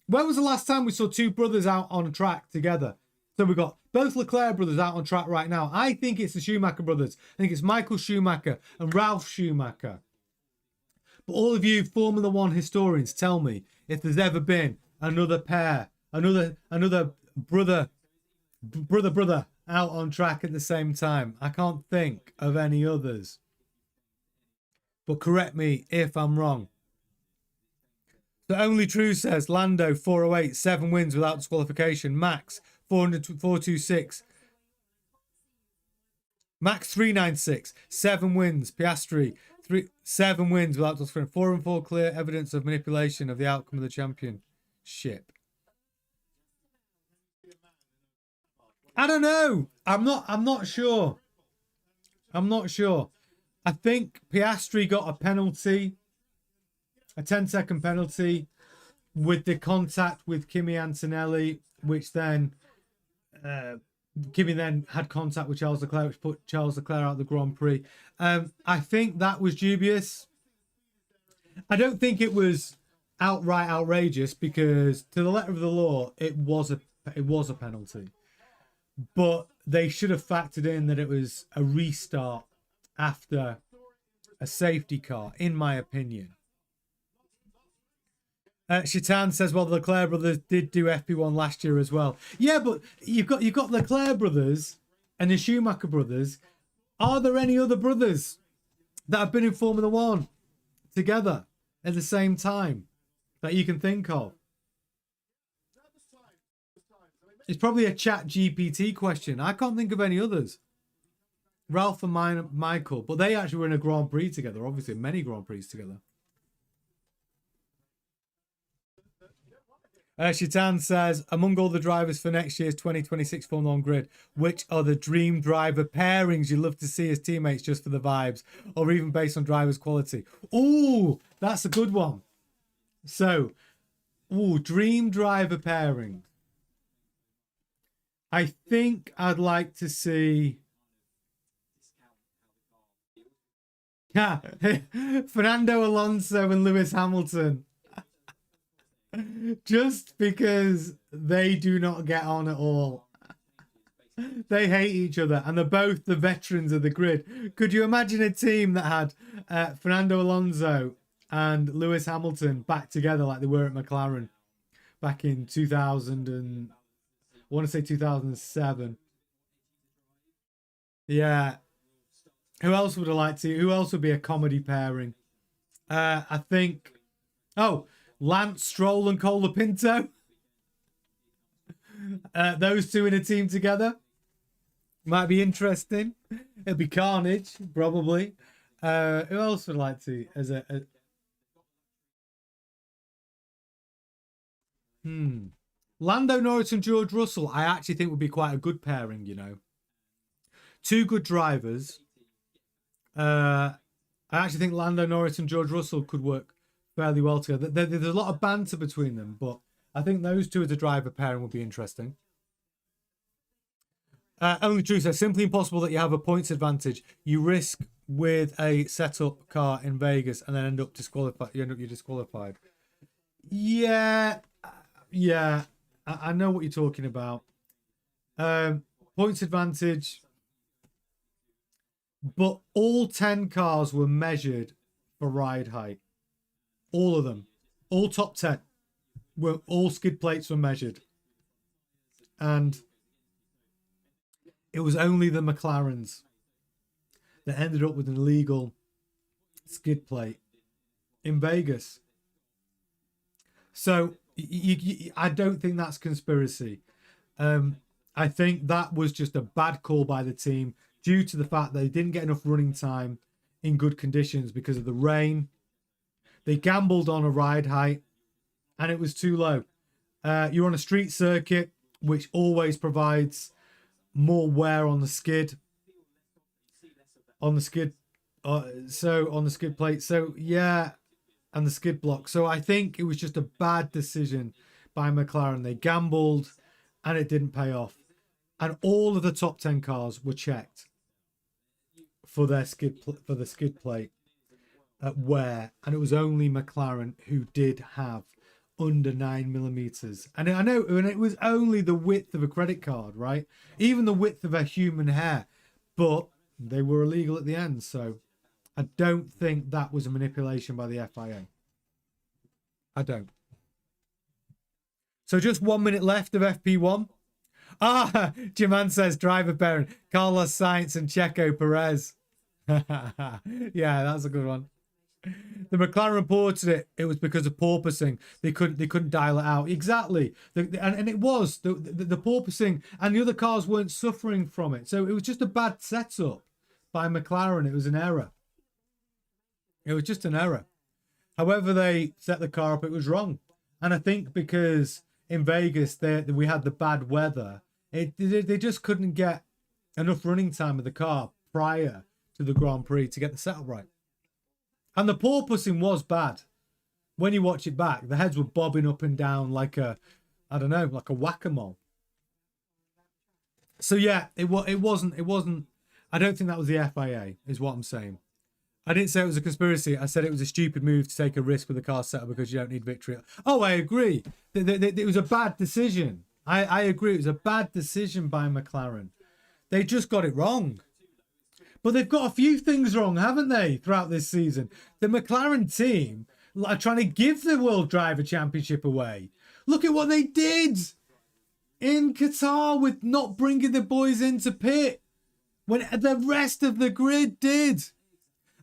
When was the last time we saw two brothers out on track together? So we've got both Leclerc brothers out on track right now. I think it's the Schumacher brothers. I think it's Michael Schumacher and Ralph Schumacher. But all of you Formula One historians, tell me if there's ever been another pair, another brother out on track at the same time. I can't think of any others. But correct me if I'm wrong. The Only True says Lando 408, 7 wins without disqualification. Max 426. Max 396, 7 wins. Piastri 7 wins without disqualification. 4 and 4 clear evidence of manipulation of the outcome of the championship. I don't know. I'm not sure. I'm not sure. I think Piastri got a penalty, a 10-second penalty with the contact with Kimi Antonelli, which then Kimi then had contact with Charles Leclerc, which put Charles Leclerc out of the Grand Prix. I think that was dubious. I don't think it was outright outrageous, because to the letter of the law, it was a penalty. but they should have factored in that it was a restart after a safety car, in my opinion. Shaitan says, well, the Leclerc brothers did do FP1 last year as well. Yeah, but you've got Leclerc brothers and the Schumacher brothers. Are there any other brothers that have been in Formula One together at the same time that you can think of? It's probably a chat GPT question. I can't think of any others. Ralph and Michael, but they actually were in a Grand Prix together, obviously, many Grand Prix together. Shaitan says, among all the drivers for next year's 2026 Formula 1 grid, which are the dream driver pairings you'd love to see as teammates just for the vibes, or even based on driver's quality? Oh, that's a good one. So, dream driver pairing. I think I'd like to see... Fernando Alonso and Lewis Hamilton. Just because they do not get on at all. They hate each other, and they're both the veterans of the grid. Could you imagine a team that had Fernando Alonso and Lewis Hamilton back together like they were at McLaren back in 2000 and I want to say 2007. Yeah. Who else would I like to? Who else would be a comedy pairing? I think. Oh, Lance Stroll and Colapinto. Those two in a team together might be interesting. It'll be carnage, probably. Who else would I like to? Lando Norris and George Russell, I actually think would be quite a good pairing, you know. Two good drivers. I actually think Lando Norris and George Russell could work fairly well together. There's a lot of banter between them, but I think those two as a driver pairing would be interesting. Only True says, simply impossible that you have a points advantage. You risk with a setup car in Vegas and then end up disqualified. You're disqualified. Yeah. I know what you're talking about. Points advantage. But all 10 cars were measured for ride height. All of them. All top 10. All skid plates were measured. And it was only the McLarens that ended up with an illegal skid plate in Vegas. So I don't think that's conspiracy. I think that was just a bad call by the team due to the fact they didn't get enough running time in good conditions because of the rain. They gambled on a ride height and it was too low. You're on a street circuit, which always provides more wear on the skid. On the skid plate. So yeah, and the skid block. So I think it was just a bad decision by McLaren. They gambled and it didn't pay off. And all of the top 10 cars were checked for their skid plate wear, and it was only McLaren who did have under 9mm. And I know, and it was only the width of a credit card, right? Even the width of a human hair, but they were illegal at the end. So I don't think that was a manipulation by the FIA. I don't. So just 1 minute left of FP1. Jaman says driver pairing, Carlos Sainz and Checo Perez. Yeah, that's a good one. The McLaren reported it was because of porpoising. They couldn't dial it out. Exactly. And it was the porpoising, and the other cars weren't suffering from it. So it was just a bad setup by McLaren. It was an error. It was just an error. However they set the car up, it was wrong. And I think because in Vegas we had the bad weather, they just couldn't get enough running time with the car prior to the Grand Prix to get the setup right. And the porpoising was bad. When you watch it back, the heads were bobbing up and down like a whack-a-mole. So yeah, it wasn't. I don't think that was the FIA, is what I'm saying. I didn't say it was a conspiracy. I said it was a stupid move to take a risk with the car setup because you don't need victory. Oh, I agree. It was a bad decision. I agree. It was a bad decision by McLaren. They just got it wrong. But they've got a few things wrong, haven't they, throughout this season? The McLaren team are trying to give the World Driver Championship away. Look at what they did in Qatar with not bringing the boys into pit when the rest of the grid did.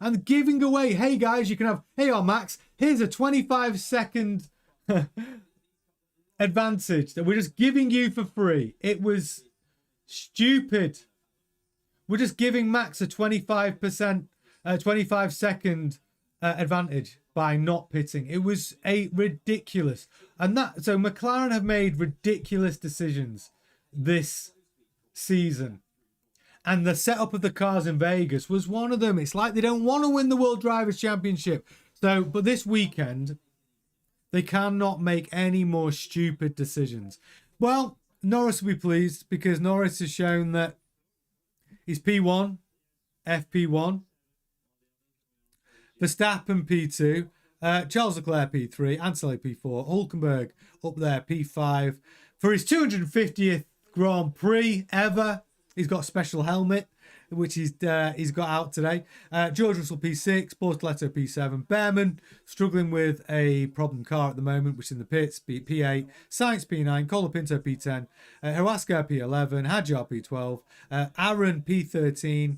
And giving away, hey guys, you can have, hey, Max, here's a 25-second advantage that we're just giving you for free. It was stupid. We're just giving Max a 25%, 25-second advantage by not pitting. It was a ridiculous. And so McLaren have made ridiculous decisions this season. And the setup of the cars in Vegas was one of them. It's like they don't want to win the World Drivers' Championship. So, but this weekend, they cannot make any more stupid decisions. Well, Norris will be pleased because Norris has shown that he's P1, FP1, Verstappen P2, Charles Leclerc P3, Anselli P4, Hulkenberg up there P5. For his 250th Grand Prix ever, he's got a special helmet, which he's got out today. George Russell P6, Bortoletto P7, Behrman struggling with a problem car at the moment, which is in the pits, P8, Sainz P9, Colapinto P10, Huascar P11, Hadjar P12, Aaron P13,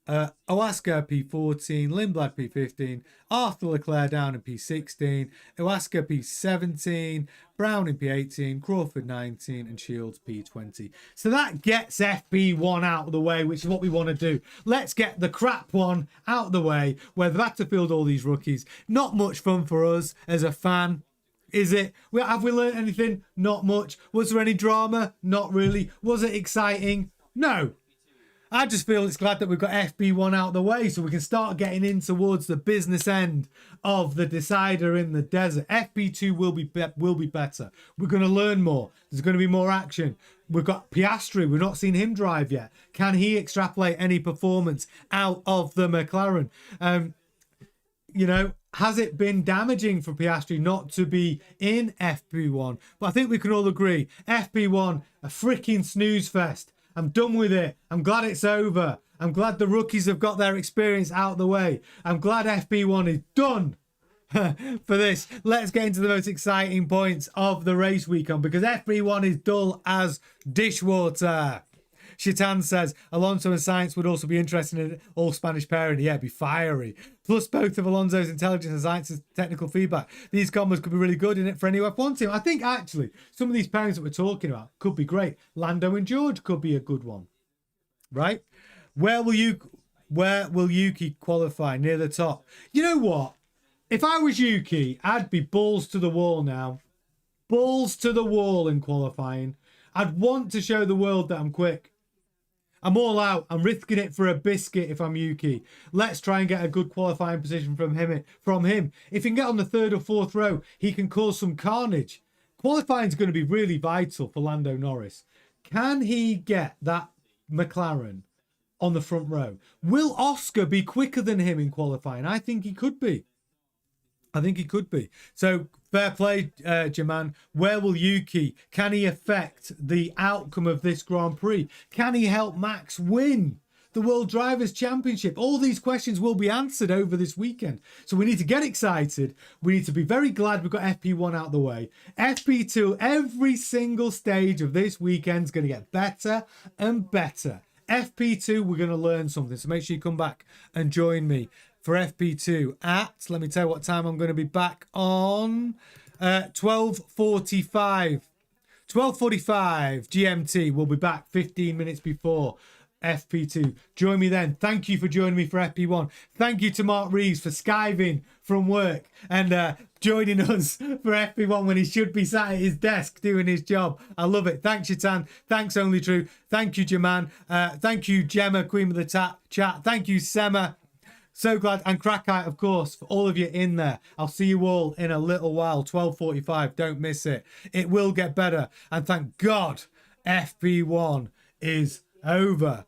Huascar P14, Lindblad P15, Arthur Leclerc down in P16, Huascar P17, Brown in P18, Crawford 19, and Shields P20. So that gets FP1 out of the way, which is what we want to do. Let's get the crap one out of the way, where they've had to field all these rookies. Not much fun for us as a fan. Is it? Have we learned anything? Not much. Was there any drama? Not really. Was it exciting? No. I just feel it's glad that we've got FP1 out of the way so we can start getting in towards the business end of the decider in the desert. FP2 will be better. We're going to learn more. There's going to be more action. We've got Piastri. We've not seen him drive yet. Can he extrapolate any performance out of the McLaren? You know, has it been damaging for Piastri not to be in FP1? But I think we can all agree, FP1, a freaking snooze fest. I'm done with it. I'm glad it's over. I'm glad the rookies have got their experience out of the way. I'm glad FP1 is done for this. Let's get into the most exciting points of the race weekend because FP1 is dull as dishwater. Chitan says Alonso and Sainz would also be interested in all Spanish pairing. Yeah, it'd be fiery. Plus both of Alonso's intelligence and Sainz's technical feedback. These combos could be really good in it for any F1 team. I think actually some of these pairings that we're talking about could be great. Lando and George could be a good one. Right? Where will Yuki qualify? Near the top. You know what? If I was Yuki, I'd be balls to the wall now. Balls to the wall in qualifying. I'd want to show the world that I'm quick. I'm all out. I'm risking it for a biscuit if I'm Yuki. Let's try and get a good qualifying position from him. If he can get on the third or fourth row, he can cause some carnage. Qualifying is going to be really vital for Lando Norris. Can he get that McLaren on the front row? Will Oscar be quicker than him in qualifying? I think he could be. So fair play, Jaman. Where will Yuki? Can he affect the outcome of this Grand Prix? Can he help Max win the World Drivers' Championship? All these questions will be answered over this weekend. So we need to get excited. We need to be very glad we've got FP1 out of the way. FP2, every single stage of this weekend is going to get better and better. FP2, we're going to learn something. So make sure you come back and join me for FP2 at, let me tell you what time I'm going to be back on, 12:45 GMT. We'll be back 15 minutes before FP2. Join me then. Thank you for joining me for FP1. Thank you to Mark Reeves for skiving from work and joining us for FP1 when he should be sat at his desk doing his job. I love it. Thanks, Chitan. Thanks, Only True. Thank you, Jaman. Thank you, Gemma, Queen of the Chat. Thank you, Sema. So glad, and Krakite, of course, for all of you in there. I'll see you all in a little while, 12:45. Don't miss it. It will get better. And thank God, FP1 is over.